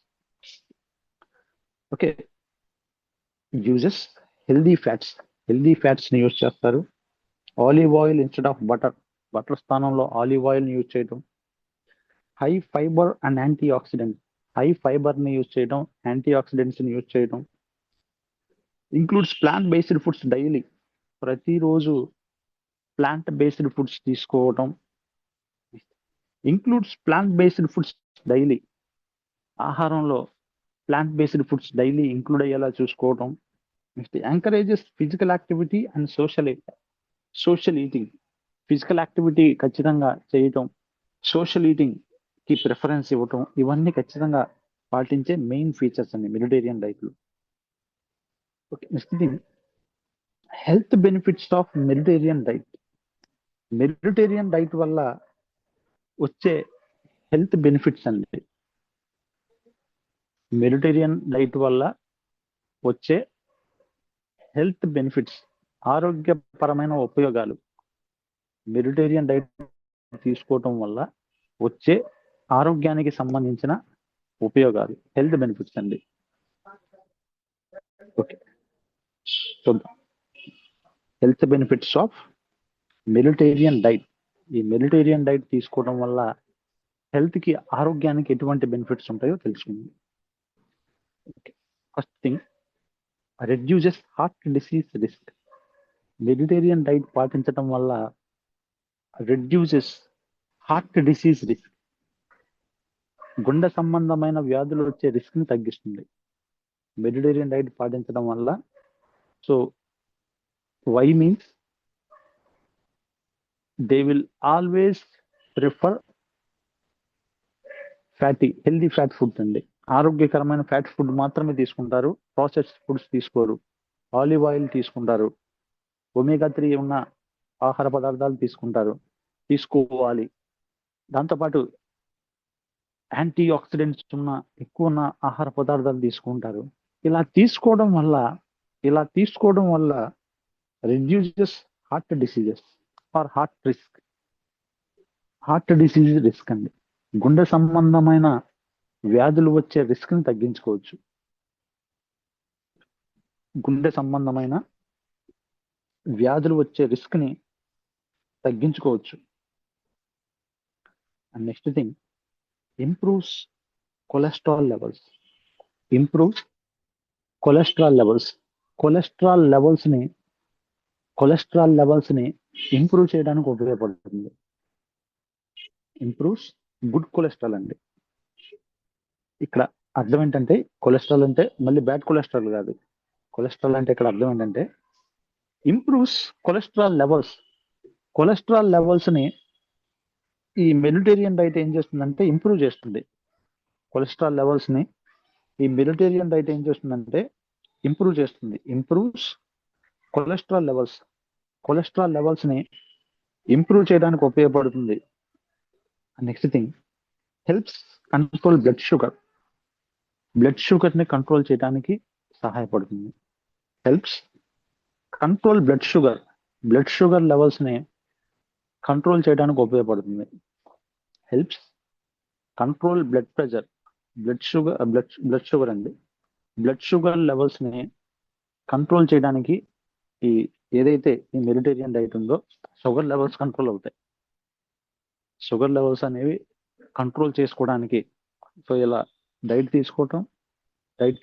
Okay, uses healthy ఫ్యాట్స్ని యూజ్ చేస్తారు. Olive oil instead of butter స్థానంలో ఆలివ్ ఆయిల్ని యూజ్ చేయడం. High fibre and antioxidants, high ఫైబర్ని యూజ్ చేయడం, యాంటీ ఆక్సిడెంట్స్ని యూజ్ చేయడం. Includes plant based foods daily, ప్రతిరోజు ప్లాంట్ బేస్డ్ ఫుడ్స్ తీసుకోవడం. Includes plant based foods daily, ఆహారంలో plant based foods daily include అయ్యేలా చూసుకోవడం. Next, encourages physical activity and social eating. Physical activity ఖచ్చితంగా చేయటం, సోషల్ ఈటింగ్ కి ప్రిఫరెన్స్ ఇవ్వటం, ఇవన్నీ ఖచ్చితంగా పాటించే మెయిన్ ఫీచర్స్ అండి మెడిటేరియన్ డైట్లో. Okay, next thing, health benefits of Mediterranean diet వల్ల వచ్చే హెల్త్ బెనిఫిట్స్ అండి. మెడిటేరియన్ డైట్ వల్ల వచ్చే హెల్త్ బెనిఫిట్స్, ఆరోగ్యపరమైన ఉపయోగాలు. మెడిటేరియన్ డైట్ తీసుకోవటం వల్ల వచ్చే ఆరోగ్యానికి సంబంధించిన ఉపయోగాలు, హెల్త్ బెనిఫిట్స్ అండి. ఓకే, చూద్దాం. Health benefits of Mediterranean diet. ఈ మెడిటేరియన్ డైట్ తీసుకోవడం వల్ల హెల్త్కి, ఆరోగ్యానికి ఎటువంటి బెనిఫిట్స్ ఉంటాయో తెలుసుకుందాం. First thing, reduces heart disease risk. Mediterranean diet పాటించడం వల్ల రెడ్యూసెస్ హార్ట్ డిసీజ్ రిస్క్, గుండె సంబంధమైన వ్యాధులు వచ్చే రిస్క్ని తగ్గిస్తుంది మెడిటేరియన్ డైట్ పాటించడం వల్ల. So why means they will always prefer healthy fat food అండి. ఆరోగ్యకరమైన ఫ్యాట్ ఫుడ్ మాత్రమే తీసుకుంటారు, ప్రాసెస్డ్ ఫుడ్స్ తీసుకోరు. ఆలివ్ ఆయిల్ తీసుకుంటారు, ఒమేగా 3 ఉన్న ఆహార పదార్థాలు తీసుకోవాలి. దాంతోపాటు యాంటీ ఆక్సిడెంట్స్ ఎక్కువ ఉన్న ఆహార పదార్థాలు తీసుకుంటారు. ఇలా తీసుకోవడం వల్ల reduces heart diseases or heart disease risk అండి. గుండె సంబంధమైన వ్యాధులు వచ్చే రిస్క్ ని తగ్గించుకోవచ్చు. గుండె సంబంధమైన వ్యాధులు వచ్చే రిస్క్ ని తగ్గించుకోవచ్చు. And next thing, improves cholesterol levels. Improves cholesterol levels. Cholesterol levels ని ఇంప్రూవ్ చేయడానికి ఉపయోగపడుతుంది. ఇంప్రూవ్స్ గుడ్ కొలెస్ట్రాల్ అండి. ఇక్కడ అర్థం ఏంటంటే, కొలెస్ట్రాల్ అంటే మళ్ళీ బ్యాడ్ కొలెస్ట్రాల్ కాదు. కొలెస్ట్రాల్ అంటే ఇక్కడ అర్థం ఏంటంటే, improves cholesterol levels. Cholesterol levels ని ఈ మెడిటేరియన్ డైట్ ఏం చేస్తుందంటే ఇంప్రూవ్ చేస్తుంది. కొలెస్ట్రాల్ లెవెల్స్ ని ఈ మెడిటేరియన్ డైట్ ఏం చేస్తుందంటే ఇంప్రూవ్ చేస్తుంది. Improves cholesterol levels. Cholesterol levels ని ఇంప్రూవ్ చేయడానికి ఉపయోగపడుతుంది. Next thing, helps control blood sugar. Blood sugar ని కంట్రోల్ చేయడానికి సహాయపడుతుంది. Helps control blood sugar. Blood sugar levels ని కంట్రోల్ చేయడానికి ఉపయోగపడుతుంది. Helps control blood pressure. Blood sugar అండి. బ్లడ్ షుగర్ లెవెల్స్ ని కంట్రోల్ చేయడానికి ఈ ఏదైతే ఈ మెడిటేరియన్ డైట్ ఉందో షుగర్ లెవెల్స్ కంట్రోల్ అవుతాయి. షుగర్ లెవెల్స్ అనేవి కంట్రోల్ చేసుకోవడానికి సో ఇలా డైట్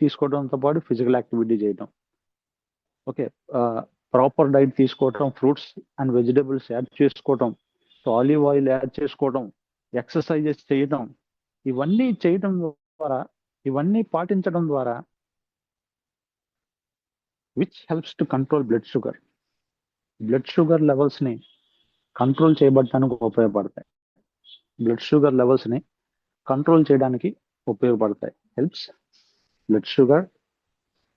తీసుకోవడంతో పాటు ఫిజికల్ యాక్టివిటీ చేయడం, ఓకే, ప్రాపర్ డైట్ తీసుకోవటం, ఫ్రూట్స్ అండ్ వెజిటబుల్స్ యాడ్ చేసుకోవటం, సో ఆలివ్ ఆయిల్ యాడ్ చేసుకోవడం, ఎక్సర్సైజెస్ చేయడం, ఇవన్నీ పాటించడం ద్వారా which helps to control blood sugar. Blood sugar levels ని కంట్రోల్ చేయబడటానికి ఉపయోగపడతాయి. బ్లడ్ షుగర్ లెవెల్స్ ని కంట్రోల్ చేయడానికి ఉపయోగపడతాయి. Helps blood sugar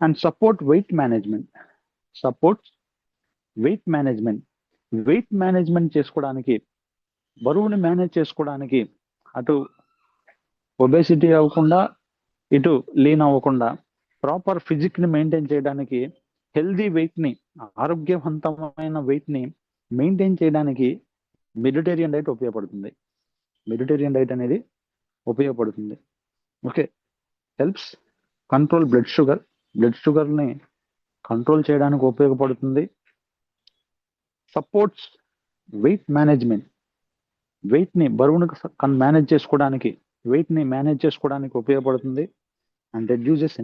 and support weight management. Weight management చేసుకోవడానికి, బరువుని మేనేజ్ చేసుకోవడానికి, అటు ఒబేసిటీ అవ్వకుండా ఇటు లీన్ అవ్వకుండా ప్రాపర్ ఫిజిక్ ని మెయింటైన్ చేయడానికి, హెల్దీ వెయిట్ ని, ఆరోగ్యవంతమైన వెయిట్ ని మెయింటైన్ చేయడానికి మెడిటేరియన్ డైట్ ఉపయోగపడుతుంది. మెడిటేరియన్ డైట్ అనేది ఉపయోగపడుతుంది. Okay, helps control blood sugar ని కంట్రోల్ చేయడానికి ఉపయోగపడుతుంది. Supports weight management. బరువును మేనేజ్ చేసుకోవడానికి ఉపయోగపడుతుంది. అండ్ రెడ్యూసెస్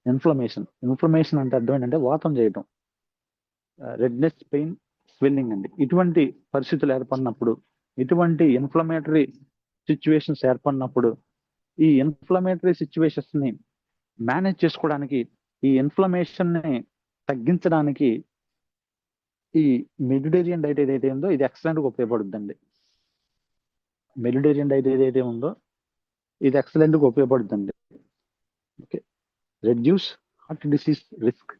ఇన్ఫ్లమేషన్ అంటే అర్థం ఏంటంటే వాతం చేయటం, రెడ్నెస్, పెయిన్, స్వెల్లింగ్ అండి. ఇటువంటి పరిస్థితులు ఏర్పడినప్పుడు, ఇటువంటి ఇన్ఫ్లమేటరీ సిచ్యువేషన్స్ ఏర్పడినప్పుడు ఈ ఇన్ఫ్లమేటరీ సిచ్యువేషన్స్ ని మేనేజ్ చేసుకోవడానికి, ఈ ఇన్ఫ్లమేషన్ ని తగ్గించడానికి ఈ మెడిటేరియన్ డైట్ ఏదైతే ఉందో ఇది ఎక్సలెంట్ గా ఉపయోగపడుతుందండి. మెడిటేరియన్ డైట్ ఏదైతే ఉందో ఇది ఎక్సలెంట్ గా ఉపయోగపడుతుంది. Okay, reduce heart disease risk.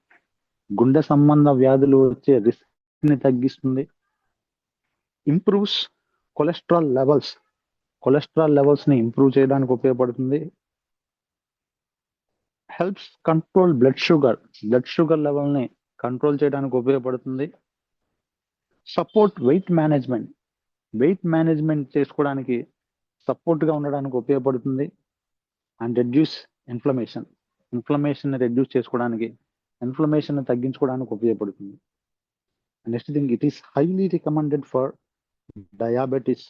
గుండె సంబంధ వ్యాధులు వచ్చే రిస్క్ ని తగ్గిస్తుంది. ఇంప్రూవ్స్ కొలెస్ట్రాల్ లెవెల్స్ ని ఇంప్రూవ్ చేయడానికి ఉపయోగపడుతుంది. Helps control blood sugar level ని కంట్రోల్ చేయడానికి ఉపయోగపడుతుంది. సపోర్ట్ వెయిట్ మేనేజ్మెంట్ చేసుకోవడానికి సపోర్ట్ గా ఉండడానికి ఉపయోగపడుతుంది. అండ్ రెడ్యూస్ ఇన్ఫ్లమేషన్ రెడ్యూస్ చేసుకోవడానికి, ఇన్ఫ్లమేషన్ ని తగ్గించుకోవడానికి ఉపయోగపడుతుంది. Next thing, it is highly recommended for diabetes.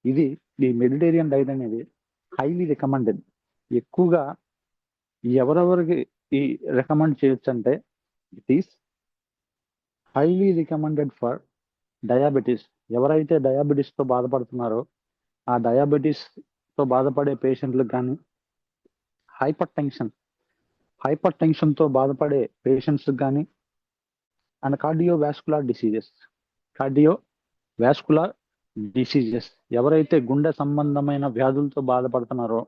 ఇది ఈ మెడిటేరియన్ డైట్ అనేది హైలీ రికమెండెడ్. ఎక్కువగా ఎవరెవరికి ఈ రికమెండ్ చేయొచ్చు అంటే it is highly recommended for diabetes. ఎవరైతే డయాబెటీస్ తో బాధపడుతున్నారో ఆ డయాబెటీస్ తో బాధపడే పేషెంట్లకు కానీ, హైపర్ టెన్షన్ తో బాధపడే పేషెంట్స్ కానీ, అండ్ కార్డియోవాస్కులర్ డిసీజెస్ ఎవరైతే గుండె సంబంధమైన వ్యాధులతో బాధపడుతున్నారో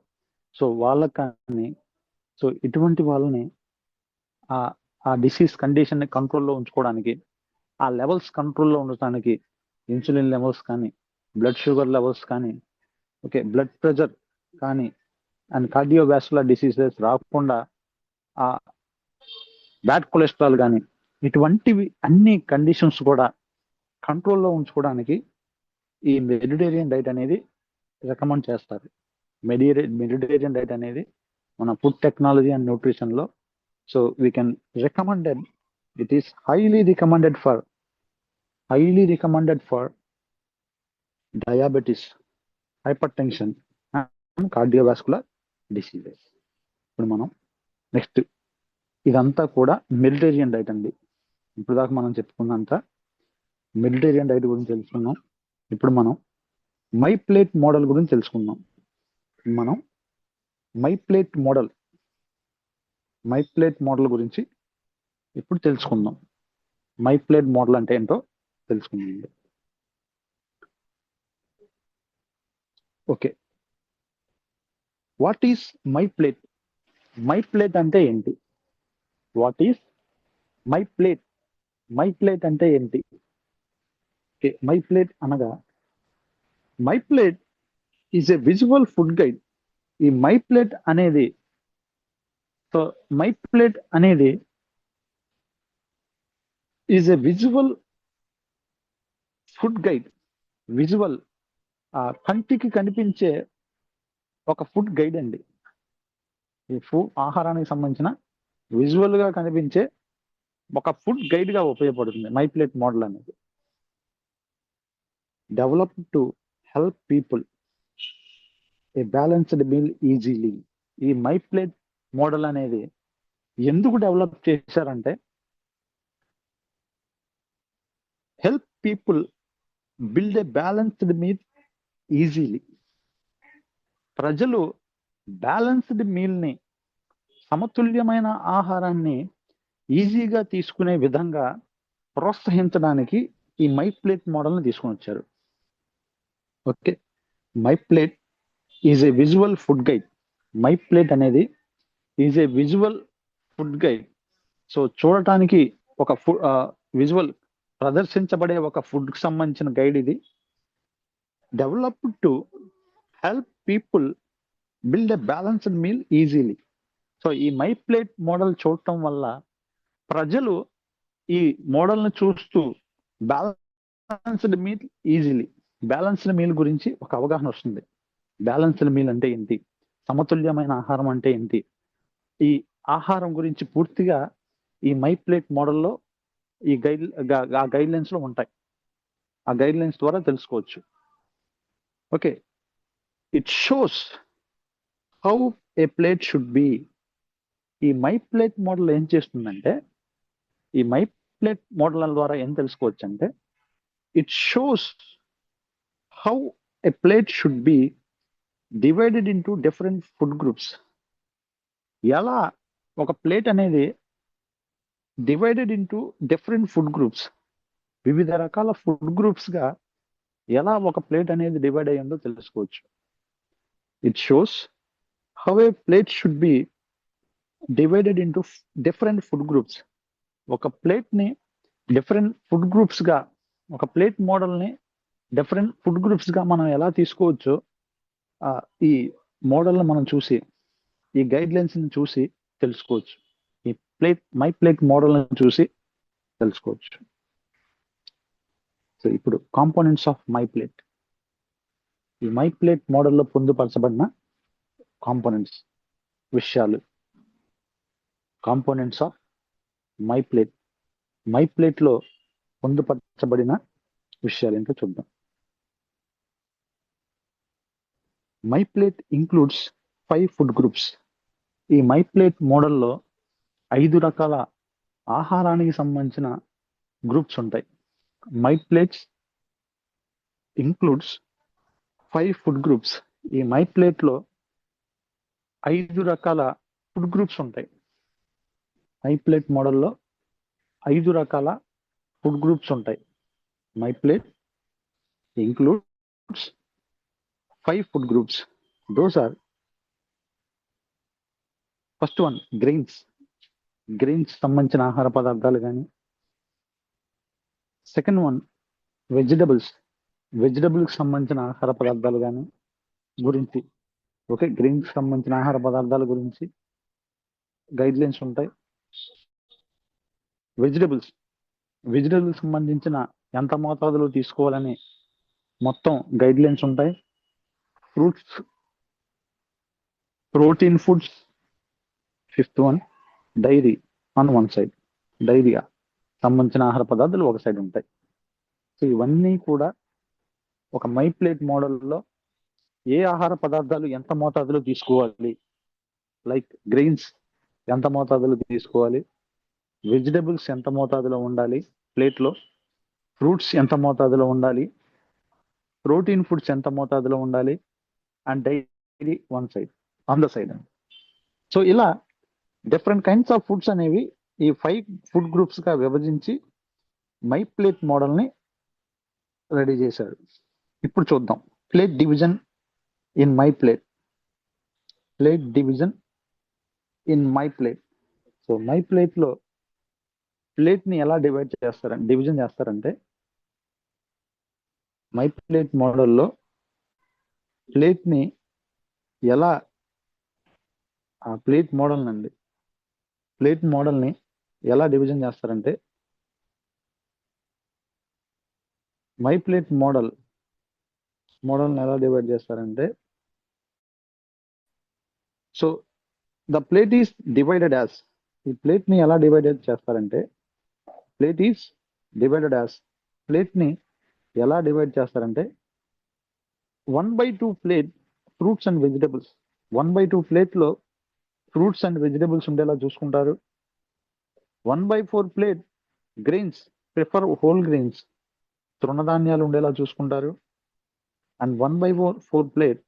సో వాళ్ళకి కానీ, సో ఇటువంటి వాళ్ళని ఆ డిసీజ్ కండిషన్ ని కంట్రోల్లో ఉంచుకోవడానికి, ఆ లెవెల్స్ కంట్రోల్లో ఉండటానికి ఇన్సులిన్ లెవెల్స్ కానీ, బ్లడ్ షుగర్ లెవెల్స్ కానీ, ఓకే, బ్లడ్ ప్రెషర్ కానీ, అండ్ కార్డియోవాస్కులర్ డిసీజెస్ రాకుండా, ఆ బ్యాడ్ కొలెస్ట్రాల్ కానీ, ఇటువంటివి అన్ని కండిషన్స్ కూడా కంట్రోల్లో ఉంచుకోవడానికి ఈ మెడిటేరియన్ డైట్ అనేది రికమెండ్ చేస్తారు. మెడిటేరియన్ డైట్ అనేది మన ఫుడ్ టెక్నాలజీ అండ్ న్యూట్రిషన్ లో so we can recommended It is highly recommended for diabetes, hypertension and cardiovascular diseases. ఇప్పుడు మనం నెక్స్ట్, ఇదంతా కూడా మెడిటేరియన్ డైట్ అండి. ఇప్పుడు దాకా మనం చెప్పుకున్నంత మెడిటేరియన్ డైట్ గురించి తెలుసుకున్నాం. ఇప్పుడు మనం మై ప్లేట్ మోడల్ గురించి తెలుసుకుందాం. మనం మై ప్లేట్ మోడల్ గురించి ఇప్పుడు తెలుసుకుందాం. మై ప్లేట్ మోడల్ అంటే ఏంటో తెలుసుకుందాం. Okay, what is my plate? My plate అంటే ఏంటి? What is my plate? My plate అంటే ఏంటి? ఓకే, మై ప్లేట్ అనగా, my plate is a visual food guide. ఈ మై ప్లేట్ అనేది, సో మై ప్లేట్ అనేది is a visual food guide. Visual, కంటికి కనిపించే ఒక ఫుడ్ గైడ్ అండి. ఈ ఆహారానికి సంబంధించిన విజువల్ గా కనిపించే ఒక ఫుడ్ గైడ్ గా ఉపయోగపడుతుంది మై ప్లేట్ మోడల్ అనేది. Develop to help people A balanced meal easily. ఈ మై ప్లేట్ మోడల్ అనేది ఎందుకు డెవలప్ చేశారంటే, help people build a balanced meal easily. ప్రజలు బ్యాలెన్స్డ్ మీల్ ని, సమతుల్యమైన ఆహారాన్ని ఈజీగా తీసుకునే విధంగా ప్రోత్సహించడానికి ఈ మై ప్లేట్ మోడల్ని తీసుకొని వచ్చారు. Okay, my plate is a visual food guide. My plate అనేది is a visual food guide. So చూడటానికి ఒక విజువల్ ప్రదర్శించబడే ఒక ఫుడ్ కి సంబంధించిన గైడ్ ఇది. Develop to help people build a balanced meal easily. So ఈ మై ప్లేట్ మోడల్ చూడటం వల్ల ప్రజలు ఈ మోడల్ని చూస్తూ balanced meal easily, balanced meal గురించి ఒక అవగాహన వస్తుంది. బ్యాలెన్స్డ్ మీల్ అంటే ఏంటి, సమతుల్యమైన ఆహారం అంటే ఏంటి, ఈ ఆహారం గురించి పూర్తిగా ఈ మై ప్లేట్ మోడల్లో ఈ గైడ్ లైన్స్ లో ఉంటాయి. ఆ గైడ్ లైన్స్ ద్వారా తెలుసుకోవచ్చు. Okay, it shows how A plate should be. ఈ మై ప్లేట్ మోడల్ ఏం చేస్తుందంటే, ఈ మై ప్లేట్ మోడల్ ద్వారా ఏం తెలుసుకోవచ్చు అంటే, it shows how A plate should be divided into different food groups. ఎలా ఒక ప్లేట్ అనేది divided into different food groups, వివిధ రకాల ఫుడ్ గ్రూప్స్ గా ఎలా ఒక ప్లేట్ అనేది డివైడ్ అయ్యిందో తెలుసుకోవచ్చు. It shows how A plate should be divided into different food groups. ఒక ప్లేట్ ని డిఫరెంట్ ఫుడ్ గ్రూప్స్ గా, ఒక ప్లేట్ మోడల్ ని డిఫరెంట్ ఫుడ్ గ్రూప్స్ గా మనం ఎలా తీసుకోవచ్చు, ఈ మోడల్ మనం చూసి, ఈ గైడ్ లైన్స్ ని చూసి తెలుసుకోవచ్చు. ఈ మై ప్లేట్ మోడల్ చూసి తెలుసుకోవచ్చు. సో ఇప్పుడు కాంపోనెంట్స్ ఆఫ్ మై ప్లేట్. ఈ మై ప్లేట్ మోడల్లో పొందుపరచబడిన కాంపోనెంట్స్, విషయాలు. Components of my plate. My plate లో పొందుపరచబడిన విషయాలు ఏంటో చూద్దాం. My plate includes 5 food groups. ఈ మై ప్లేట్ మోడల్లో 5 రకాల ఆహారానికి సంబంధించిన గ్రూప్స్ ఉంటాయి. My plates includes 5 food groups. ఈ మై ప్లేట్ లో 5 రకాల ఫుడ్ గ్రూప్స్ ఉంటాయి. మై ప్లేట్ మోడల్లో 5 రకాల ఫుడ్ గ్రూప్స్ ఉంటాయి. My plate includes 5 food groups. Those are, first one grains. Grains సంబంధించిన ఆహార పదార్థాలు కానీ. Second one vegetables. వెజిటబుల్కి సంబంధించిన ఆహార పదార్థాలు కానీ గురించి. ఓకే, గ్రెయిన్స్ సంబంధించిన ఆహార పదార్థాల గురించి గైడ్ లైన్స్ ఉంటాయి. వెజిటబుల్స్ సంబంధించిన ఎంత మోతాదులో తీసుకోవాలని మొత్తం గైడ్ లైన్స్ ఉంటాయి. Fruits, protein foods. Fifth one dairy on one side, dairy సంబంధించిన ఆహార పదార్థాలు ఒక సైడ్ ఉంటాయి. సో ఇవన్నీ కూడా ఒక మై ప్లేట్ మోడల్లో ఏ ఆహార పదార్థాలు ఎంత మోతాదులో తీసుకోవాలి, లైక్ గ్రెయిన్స్ ఎంత మోతాదులో తీసుకోవాలి, వెజిటబుల్స్ ఎంత మోతాదులో ఉండాలి ప్లేట్లో, ఫ్రూట్స్ ఎంత మోతాదులో ఉండాలి, ప్రోటీన్ ఫుడ్స్ ఎంత మోతాదులో ఉండాలి, and daily on the side. So ఇలా డిఫరెంట్ కైండ్స్ ఆఫ్ ఫుడ్స్ అనేవి ఈ 5 ఫుడ్ గ్రూప్స్ గా విభజించి మై ప్లేట్ మోడల్ ని రెడీ చేశారు. ఇప్పుడు చూద్దాం plate division in my plate. Plate division in my plate. So my plate లో ప్లేట్ ని ఎలా డివిజన్ చేస్తారంటే మై ప్లేట్ మోడల్లో ప్లేట్ ని ఎలా ఆ ప్లేట్ మోడల్ ని ఎలా డివిజన్ చేస్తారంటే మై ప్లేట్ మోడల్ ఎలా డివైడ్ చేస్తారంటే so the plate is divided as ఈ ప్లేట్ ని ఎలా డివైడెడ్ చేస్తారంటే plate is divided as plate ని ఎలా డివైడ్ చేస్తారంటే 1/2 plate fruits and vegetables. 1/2 plate లో ఫ్రూట్స్ అండ్ వెజిటబుల్స్ ఉండేలా చూసుకుంటారు. 1/4 plate grains, prefer whole grains, తృణధాన్యాలు ఉండేలా చూసుకుంటారు. అండ్ 1/4 ప్లేట్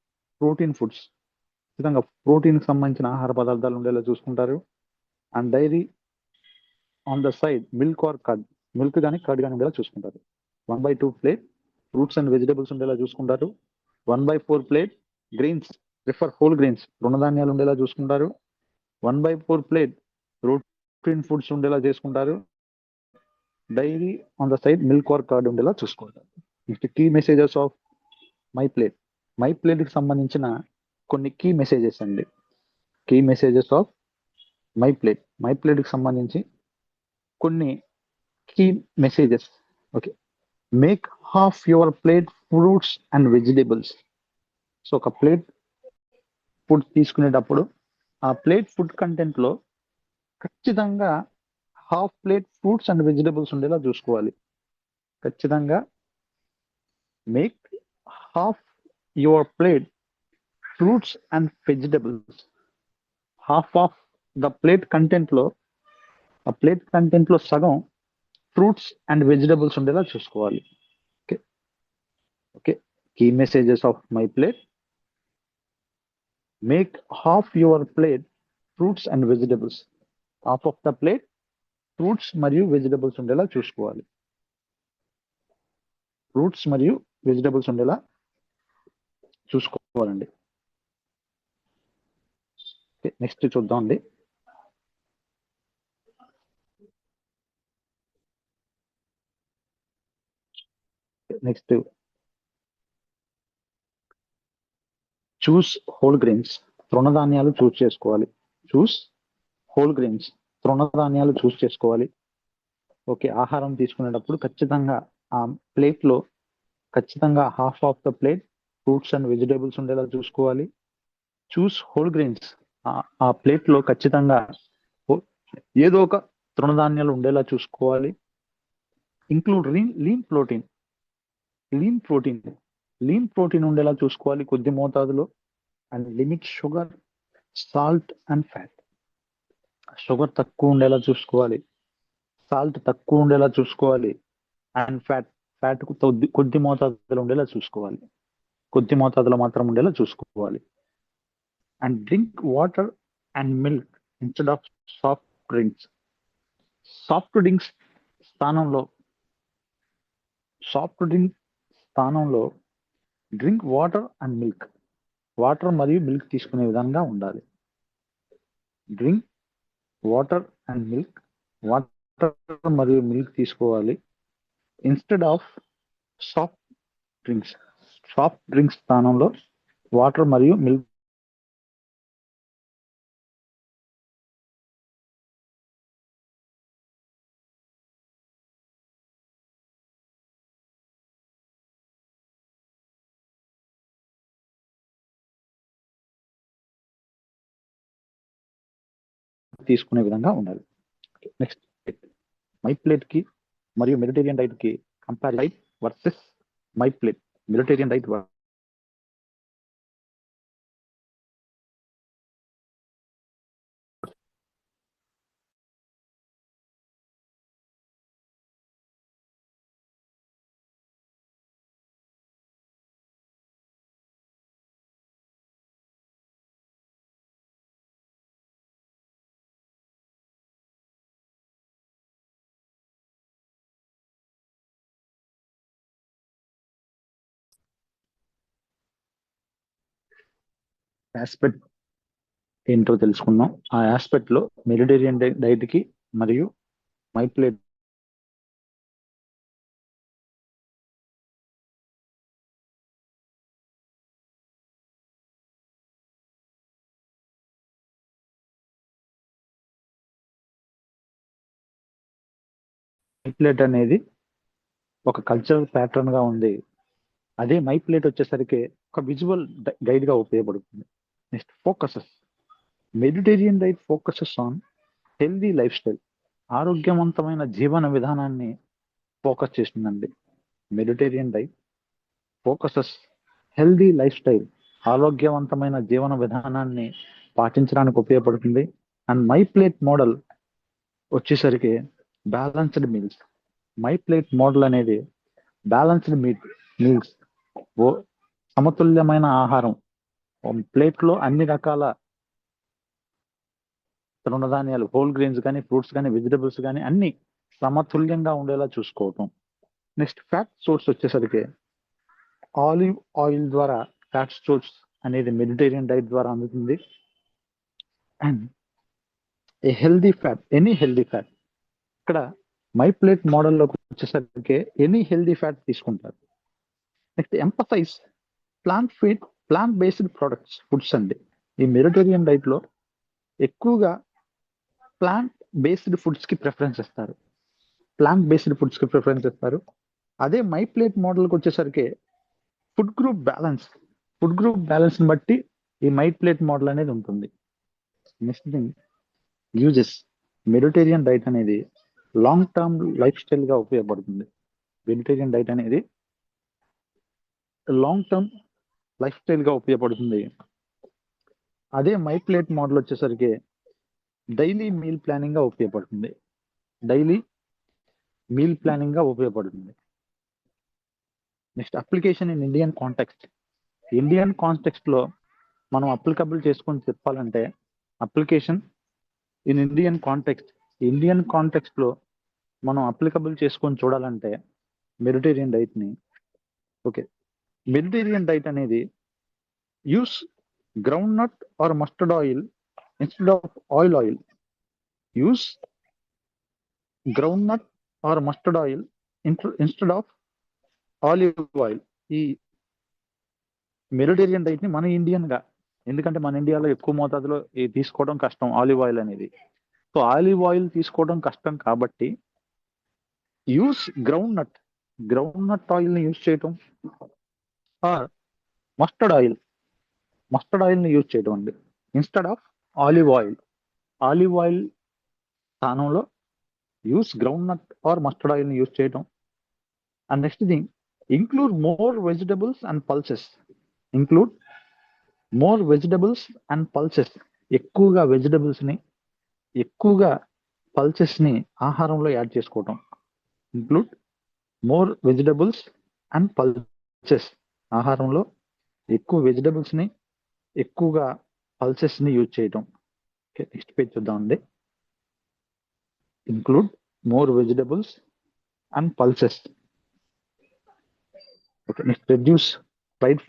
ప్రోటీన్ ఫుడ్స్, విధంగా ప్రోటీన్ సంబంధించిన ఆహార పదార్థాలు ఉండేలా చూసుకుంటారు. And dairy on the side milk or curd, milk కానీ కర్డ్ కానీ ఉండేలా చూసుకుంటారు. 1/2 ప్లేట్ ఫ్రూట్స్ అండ్ వెజిటబుల్స్ ఉండేలా చూసుకుంటారు. 1/4 plate grains, prefer whole grains, తృణధాన్యాలు ఉండేలా చూసుకుంటారు. 1/4 ప్లేట్ ప్రోటీన్ ఫుడ్స్ ఉండేలా చేసుకుంటారు. Dairy on the side milk or curd ఉండేలా చూసుకుంటారు. Next key messages of my plate. My plate కి సంబంధించిన కొన్ని కీ మెసేజెస్ అండి. Key messages of my plate. My plate కి సంబంధించి కొన్ని key messages. Okay, make half your plate fruits and vegetables. So ఒక ప్లేట్ ఫుడ్ తీసుకునేటప్పుడు ఆ ప్లేట్ ఫుడ్ కంటెంట్ లో ఖచ్చితంగా half plate fruits and vegetables ఉండేలా చూసుకోవాలి. ఖచ్చితంగా make half your plate fruits and vegetables. Half of the plate content లో ఆ ప్లేట్ కంటెంట్ లో సగం ఫ్రూట్స్ అండ్ వెజిటబుల్స్ ఉండేలా చూసుకోవాలి. Okay okay key messages of my plate. Make half your plate fruits and vegetables. Half of the plate fruits మరియు vegetables ఉండేలా చూసుకోవాలి. Fruits మరియు వెజిటబుల్స్ ఉండేలా చూసుకోవాలండి. నెక్స్ట్ చూద్దాం అండి. Next choose whole grains. తృణధాన్యాలు చూస్ చేసుకోవాలి. చూస్ హోల్ గ్రెయిన్స్, తృణధాన్యాలు చూస్ చేసుకోవాలి. ఓకే, ఆహారం తీసుకునేటప్పుడు ఖచ్చితంగా ఆ ప్లేట్ లో ఖచ్చితంగా half of the plate fruits and vegetables ఉండేలా చూసుకోవాలి. చూస్ హోల్ గ్రెయిన్స్, ఆ ప్లేట్ లో ఖచ్చితంగా ఏదో ఒక తృణధాన్యాలు ఉండేలా చూసుకోవాలి. Include lean protein. Lean protein ఉండేలా చూసుకోవాలి కొద్ది మోతాదులో. And limit sugar, salt and fat. Sugar తక్కువ ఉండేలా చూసుకోవాలి, సాల్ట్ తక్కువ ఉండేలా చూసుకోవాలి. అండ్ ఫ్యాట్ కొద్ది మోతాదులో ఉండేలా చూసుకోవాలి. కొద్ది మోతాదులో మాత్రం ఉండేలా చూసుకోవాలి. And drink water and milk instead of soft drinks. Soft drinks స్థానంలో drink water and milk. Water మరియు మిల్క్ తీసుకునే విధంగా ఉండాలి. Drink water and milk, water మరియు మిల్క్ తీసుకోవాలి instead of soft drinks. Soft drinks స్థానంలో వాటర్ మరియు మిల్క్ తీసుకునే విధంగా ఉండాలి. నెక్స్ట్ మై ప్లేట్ కి మరియు మెడిటేరియన్ డైట్ కి compare versus my plate Mediterranean diet aspect ఏంటో తెలుసుకుందాం. ఆ ఆస్పెక్ట్ లో మెడిటేరియన్ డైట్ కి మరియు మై ప్లేట్ అనేది ఒక కల్చరల్ ప్యాటర్న్ గా ఉంది. అదే మై ప్లేట్ వచ్చేసరికి ఒక విజువల్ గైడ్ గా ఉపయోగపడుతుంది. Next focuses. Mediterranean diet focuses on healthy life style. ఆరోగ్యవంతమైన జీవన విధానాన్ని ఫోకస్ చేస్తుందండి. Mediterranean diet focuses healthy life style. ఆరోగ్యవంతమైన జీవన విధానాన్ని పాటించడానికి ఉపయోగపడుతుంది. అండ్ మై ప్లేట్ మోడల్ వచ్చేసరికి balanced meals. My plate model అనేది బ్యాలన్స్డ్ మీల్స్, సమతుల్యమైన ఆహారం. ప్లేట్ లో అన్ని రకాల తృణధాన్యాలు, హోల్ గ్రెయిన్స్ కానీ, ఫ్రూట్స్ కానీ, వెజిటబుల్స్ కానీ అన్ని సమతుల్యంగా ఉండేలా చూసుకోవటం. నెక్స్ట్ ఫ్యాట్ సోర్స్ వచ్చేసరికి ఆలివ్ ఆయిల్ ద్వారా ఫ్యాట్ సోర్స్ అనేది మెడిటేరియన్ డైట్ ద్వారా అందుతుంది. And A healthy fat, any healthy fat. ఇక్కడ మై ప్లేట్ మోడల్లోకి వచ్చేసరికి ఎనీ హెల్దీ ఫ్యాట్ తీసుకుంటారు. Next emphasise plant based products, foods అండి. ఈ మెడిటేరియన్ డైట్ లో ఎక్కువగా ప్లాంట్ బేస్డ్ ఫుడ్స్ కి ప్రిఫరెన్స్ ఇస్తారు. అదే మై ప్లేట్ మోడల్కి వచ్చేసరికి ఫుడ్ గ్రూప్ బ్యాలెన్స్ ని బట్టి ఈ మై ప్లేట్ మోడల్ అనేది ఉంటుంది. Next thing uses. Mediterranean diet అనేది లాంగ్ టర్మ్ లైఫ్ స్టైల్ గా ఉపయోగపడుతుంది. మెడిటేరియన్ డైట్ అనేది లాంగ్ టర్మ్ లైఫ్ స్టైల్ గా ఉపయోగపడుతుంది. అదే మై ప్లేట్ మోడల్ వచ్చేసరికి డైలీ మీల్ ప్లానింగ్ గా ఉపయోగపడుతుంది. Next application in Indian context లో మనం అప్లికబుల్ చేసుకొని చెప్పాలంటే, అప్లికేషన్ ఇన్ ఇండియన్ కాంటెక్స్ట్ లో మనం అప్లికబుల్ చేసుకొని చూడాలంటే మెడిటేరియన్ డైట్ ని, మెడిటేరియన్ డైట్ అనేది use groundnut or mustard oil instead of oil. Use groundnut or mustard oil instead of olive oil. ఈ మెడిటేరియన్ డైట్ ని మన ఇండియన్ గా, ఎందుకంటే మన ఇండియాలో ఎక్కువ మోతాదులో తీసుకోవడం కష్టం ఆలివ్ ఆయిల్ అనేది. సో ఆలివ్ ఆయిల్ తీసుకోవడం కష్టం కాబట్టి యూస్ గ్రౌండ్ నట్ ఆయిల్ ని యూజ్ చేయటం, ఆర్ మస్టర్డ్ ఆయిల్ ని యూజ్ చేయటం అండి, ఇన్స్టెడ్ ఆఫ్ ఆలివ్ ఆయిల్ స్థానంలో use groundnut or mustard oil ని యూజ్ చేయటం. And next thing include more vegetables and pulses. ఎక్కువగా వెజిటబుల్స్ ని, ఎక్కువగా పల్సెస్ ని ఆహారంలో యాడ్ చేసుకోవటం. Include more vegetables and pulses. ఆహారంలో ఎక్కువ వెజిటబుల్స్ ని, ఎక్కువగా పల్సెస్ ని యూజ్ చేయటం. నెక్స్ట్ పేజ్ చూద్దామండి. Include more vegetables and pulses. Next reduce fried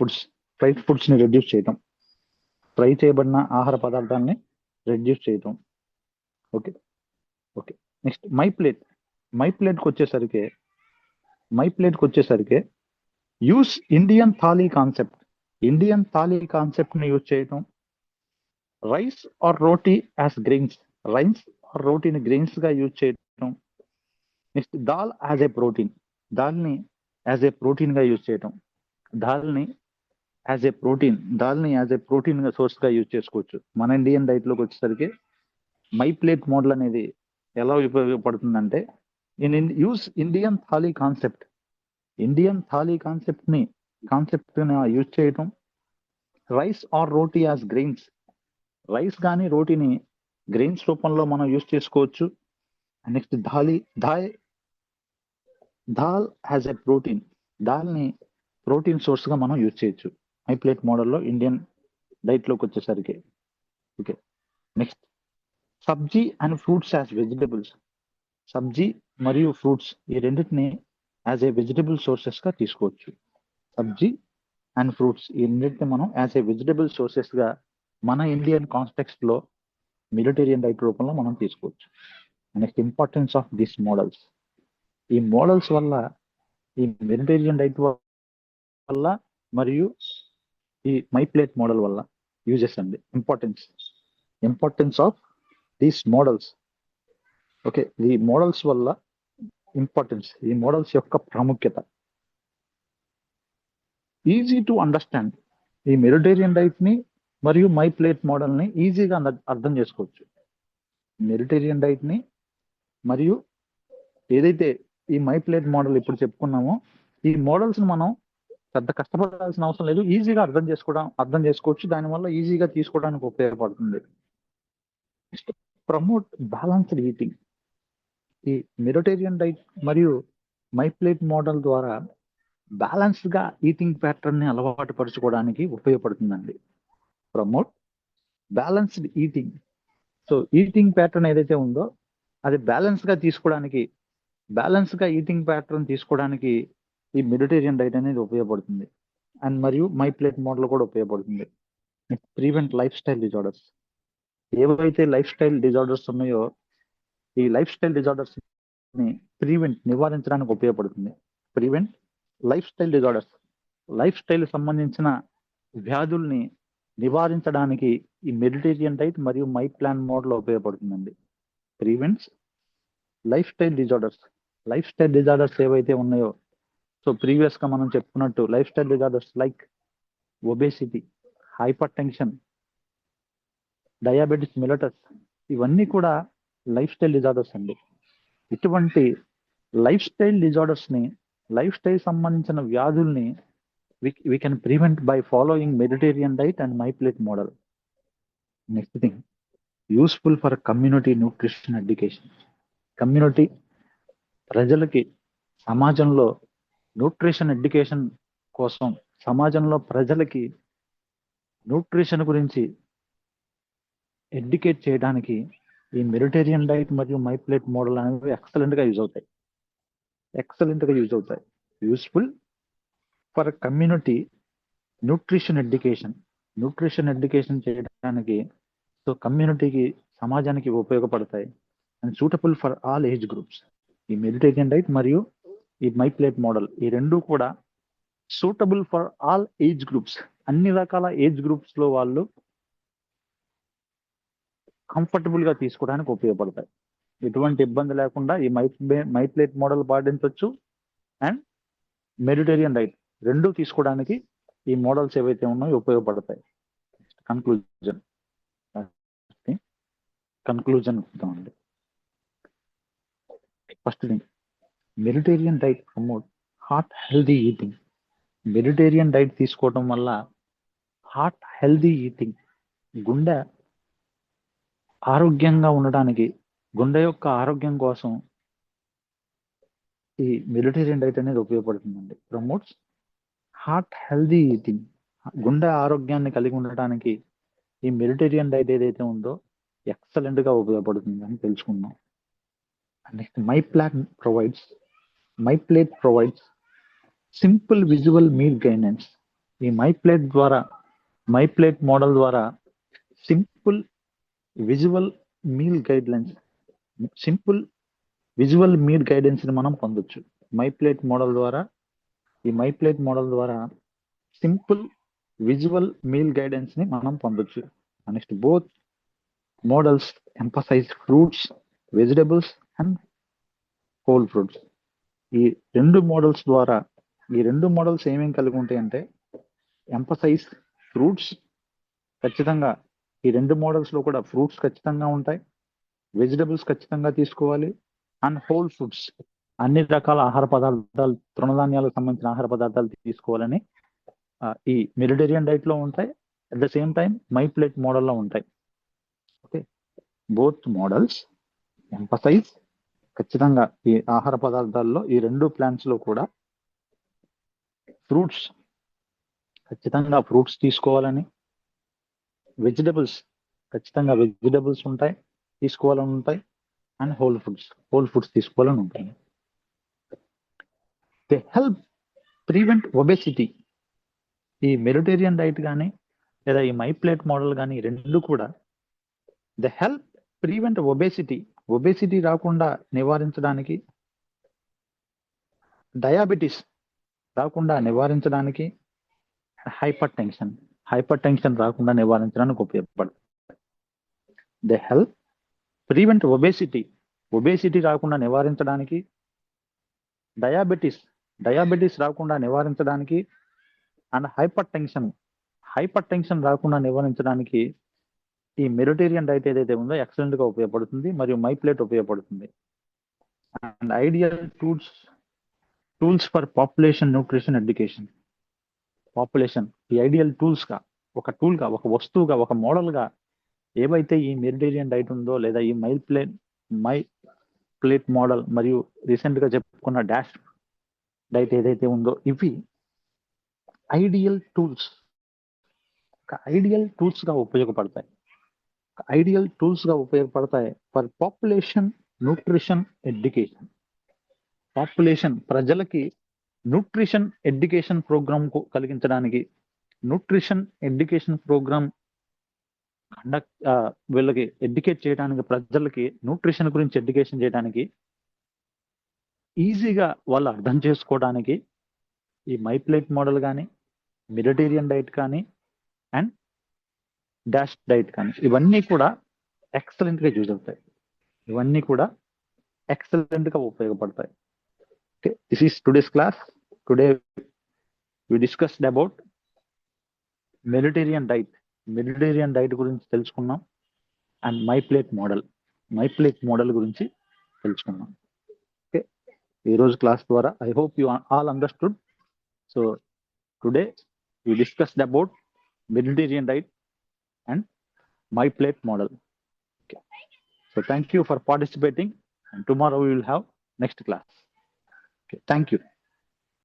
foods ని రెడ్యూస్ చేయటం. ఫ్రై చేయబడిన ఆహార పదార్థాలని రెడ్యూస్ చేయటం. ఓకే. నెక్స్ట్ మై ప్లేట్కి వచ్చేసరికి యూస్ ఇండియన్ థాలీ కాన్సెప్ట్ ని యూజ్ చేయటం. రైస్ ఆర్ రోటీ రోటీని గ్రెయిన్స్ గా యూజ్ చేయటం. Next dal as a protein. దాల్ని యాజ్ ఏ ప్రోటీన్ గా యూజ్ చేయటం. దాల్ని యాజ్ ఏ ప్రోటీన్ సోర్స్ గా యూజ్ చేసుకోవచ్చు. మన ఇండియన్ డైట్ లోకి వచ్చేసరికి మై ప్లేట్ మోడల్ అనేది ఎలా ఉపయోగపడుతుందంటే, use Indian thali concept. Indian thali concept use చేయటం. Rice or roti as grains. Rice కానీ రోటీని గ్రెయిన్స్ రూపంలో మనం యూజ్ చేసుకోవచ్చు. Next dal has a protein. దాల్ని ప్రోటీన్ సోర్స్ గా మనం యూజ్ చేయొచ్చు మై ప్లేట్ మోడల్లో ఇండియన్ డైట్ లోకి వచ్చేసరికి. Okay, next sabzi and fruits as vegetables. సబ్జీ మరియు ఫ్రూట్స్ ఈ రెండింటిని యాజ్ ఏ వెజిటబుల్ సోర్సెస్ గా తీసుకోవచ్చు. సబ్జీ అండ్ ఫ్రూట్స్ ఈ రెండింటిని మనం యాజ్ ఏ వెజిటబుల్ సోర్సెస్ గా మన ఇండియన్ కాంటెక్స్ట్ లో మెడిటేరియన్ డైట్ రూపంలో మనం తీసుకోవచ్చు. Next importance of this models. ఈ మోడల్స్ వల్ల, ఈ మెడిటేరియన్ డైట్ వల్ల మరియు ఈ మై ప్లేట్ మోడల్ వల్ల యూజెస్ అండి. Importance of these models. Okay, ఈ మోడల్స్ వల్ల ఇంపార్టెన్స్, ఈ మోడల్స్ యొక్క ప్రాముఖ్యత. Easy to understand. ఈ మెడిటేరియన్ డైట్ ని మరియు మై ప్లేట్ మోడల్ ని ఈజీగా అర్థం చేసుకోవచ్చు. మెడిటేరియన్ డైట్ ని మరియు ఏదైతే ఈ మై ప్లేట్ మోడల్ ఇప్పుడు చెప్పుకున్నామో, ఈ మోడల్స్ ని మనం పెద్ద కష్టపడాల్సిన అవసరం లేదు, ఈజీగా అర్థం చేసుకోవచ్చు. దానివల్ల ఈజీగా తీసుకోవడానికి ఉపయోగపడుతుంది. Promote balanced eating. ఈ మెడిటేరియన్ డైట్ మరియు మై ప్లేట్ మోడల్ ద్వారా బ్యాలెన్స్డ్ గా ఈటింగ్ ప్యాటర్న్ ని అలవాటు పరుచుకోవడానికి ఉపయోగపడుతుందండి. Promote balanced eating. So eating pattern ఏదైతే ఉందో అది బ్యాలెన్స్ గా ఈటింగ్ ప్యాటర్న్ తీసుకోవడానికి ఈ మెడిటేరియన్ డైట్ అనేది ఉపయోగపడుతుంది. అండ్ మరియు మై ప్లేట్ మోడల్ కూడా ఉపయోగపడుతుంది. Prevent life style disorders. ఏవైతే లైఫ్ స్టైల్ డిజార్డర్స్ ఉన్నాయో, ఈ లైఫ్ స్టైల్ డిజార్డర్స్ ని నివారించడానికి ఉపయోగపడుతుంది. Prevent life style disorders. Life style సంబంధించిన వ్యాధుల్ని నివారించడానికి ఈ మెడిటేరియన్ డైట్ మరియు మై ప్లాన్ మోడల్ ఉపయోగపడుతుందండి. ప్రివెంట్స్ లైఫ్ స్టైల్ డిజార్డర్స్ ఏవైతే ఉన్నాయో, సో ప్రీవియస్ గా మనం చెప్పుకున్నట్టు life style disorders like obesity, hyper tension, diabetes mellitus, ఇవన్నీ కూడా లైఫ్ స్టైల్ డిజార్డర్స్ అండి. ఇటువంటి లైఫ్ స్టైల్ సంబంధించిన వ్యాధుల్ని we can prevent by following Mediterranean diet and my plate model. Next thing, useful for community nutrition education. Community ప్రజలకి సమాజంలో nutrition education కోసం, సమాజంలో ప్రజలకి న్యూట్రిషన్ గురించి ఎడ్యుకేట్ చేయడానికి ఈ మెడిటేరియన్ డైట్ మరియు మై ప్లేట్ మోడల్ అనేవి ఎక్సలెంట్ గా యూజ్ అవుతాయి. Useful for community nutrition education చేయడానికి, సో కమ్యూనిటీకి, సమాజానికి ఉపయోగపడతాయి. And suitable for all age groups. ఈ మెడిటేరియన్ డైట్ మరియు ఈ మై ప్లేట్ మోడల్ ఈ రెండు కూడా suitable for all age groups. అన్ని రకాల ఏజ్ గ్రూప్స్ లో వాళ్ళు కంఫర్టబుల్ గా తీసుకోవడానికి ఉపయోగపడతాయి. ఎటువంటి ఇబ్బంది లేకుండా ఈ మై ప్లేట్ మోడల్ పాటించవచ్చు అండ్ మెడిటేరియన్ డైట్ రెండు తీసుకోవడానికి ఈ మోడల్స్ ఏవైతే ఉన్నాయో ఉపయోగపడతాయి. కన్క్లూజన్ అండి. First thing, Mediterranean diet promote heart healthy eating. Mediterranean diet తీసుకోవడం వల్ల హార్ట్ హెల్దీ ఈటింగ్, గుండె ఆరోగ్యంగా ఉండడానికి, గుండె యొక్క ఆరోగ్యం కోసం ఈ మెడిటేరియన్ డైట్ అనేది ఉపయోగపడుతుందండి. Promotes heart healthy eating. గుండె ఆరోగ్యాన్ని కలిగి ఉండటానికి ఈ మెడిటేరియన్ డైట్ ఏదైతే ఉందో ఎక్సలెంట్ గా ఉపయోగపడుతుంది అని తెలుసుకున్నాం. Next my plate provides simple visual meal guidance. ఈ మై ప్లేట్ మోడల్ ద్వారా సింపుల్ విజువల్ మీల్ గైడ్లైన్స్, ని మనం పొందొచ్చు. మై ప్లేట్ మోడల్ ద్వారా సింపుల్ విజువల్ మీల్ గైడెన్స్ ని మనం పొందొచ్చు. Next both models emphasise fruits, vegetables and whole fruits. ఈ రెండు మోడల్స్ ఏమేమి కలిగి ఉంటాయి అంటే, ఎంఫసైజ్ ఫ్రూట్స్, ఖచ్చితంగా ఈ రెండు మోడల్స్ లో కూడా ఫ్రూట్స్ ఖచ్చితంగా ఉంటాయి, వెజిటబుల్స్ ఖచ్చితంగా తీసుకోవాలి, అండ్ హోల్ ఫుడ్స్, అన్ని రకాల ఆహార పదార్థాలు, తృణధాన్యాలకు సంబంధించిన ఆహార పదార్థాలు తీసుకోవాలని ఈ మెడిటేరియన్ డైట్ లో ఉంటాయి. At the same time my plate మోడల్లో ఉంటాయి. ఓకే, బోత్ మోడల్స్ ఎంపసైజ్ ఖచ్చితంగా ఈ ఆహార పదార్థాల్లో ఈ రెండు ప్లాన్స్ లో కూడా ఫ్రూట్స్, ఖచ్చితంగా ఫ్రూట్స్ తీసుకోవాలని, వెజిటబుల్స్ ఖచ్చితంగా వెజిటబుల్స్ ఉంటాయి తీసుకోవాలని ఉంటాయి, అండ్ హోల్ ఫుడ్స్ తీసుకోవాలని ఉంటాయి. They help prevent obesity. ఈ మెడిటేరియన్ డైట్ కానీ లేదా ఈ మై ప్లేట్ మోడల్ కానీ రెండు కూడా దే హెల్ప్ ప్రివెంట్ ఒబెసిటీ రాకుండా నివారించడానికి, డయాబెటీస్ రాకుండా నివారించడానికి, హైపర్ టెన్షన్ రాకుండా నివారించడానికి ఉపయోగపడుతుంది. దే హెల్ప్ ప్రివెంట్ ఒబేసిటీ రాకుండా నివారించడానికి, డయాబెటీస్ రాకుండా నివారించడానికి, అండ్ హైపర్ టెన్షన్ రాకుండా నివారించడానికి ఈ మెడిటేరియన్ డైట్ ఏదైతే ఉందో ఎక్సలెంట్ గా ఉపయోగపడుతుంది, మరియు మై ప్లేట్ ఉపయోగపడుతుంది. And ideal tools for population nutrition education. ఈ ఐడియల్ ఒక వస్తువుగా, ఒక మోడల్ గా ఏవైతే ఈ మెడిటేరియన్ డైట్ ఉందో లేదా ఈ మై ప్లేట్ మోడల్ మరియు రీసెంట్ గా చెప్పుకున్న డాష్ డైట్ ఏదైతే ఉందో ఇవి ఐడియల్ టూల్స్ గా ఉపయోగపడతాయి ఫర్ పాపులేషన్ న్యూట్రిషన్ ఎడ్యుకేషన్. ప్రజలకి న్యూట్రిషన్ ఎడ్యుకేషన్ ప్రోగ్రామ్ కలిగించడానికి, న్యూట్రిషన్ ఎడ్యుకేషన్ ప్రోగ్రామ్ వీళ్ళకి ఎడ్యుకేట్ చేయడానికి, ప్రజలకి న్యూట్రిషన్ గురించి ఎడ్యుకేషన్ చేయడానికి, ఈజీగా వాళ్ళు అర్థం చేసుకోవడానికి ఈ మై ప్లేట్ మోడల్ కానీ, మెడిటేరియన్ డైట్ కానీ, అండ్ డాష్ డైట్ కానీ ఇవన్నీ కూడా ఎక్సలెంట్ గా యూజ్ అవుతాయి, ఇవన్నీ కూడా ఎక్సలెంట్ గా ఉపయోగపడతాయి. Okay, this is today's class. Today we discussed about Mediterranean diet గురించి తెలుసుకున్నాం, అండ్ మై ప్లేట్ మోడల్ గురించి తెలుసుకున్నాం. ఓకే, ఈరోజు క్లాస్ ద్వారా I hope you all understood. So today we discussed about Mediterranean diet and my plate model. Okay. So thank you for participating, and tomorrow we will have next class. Okay. Thank you.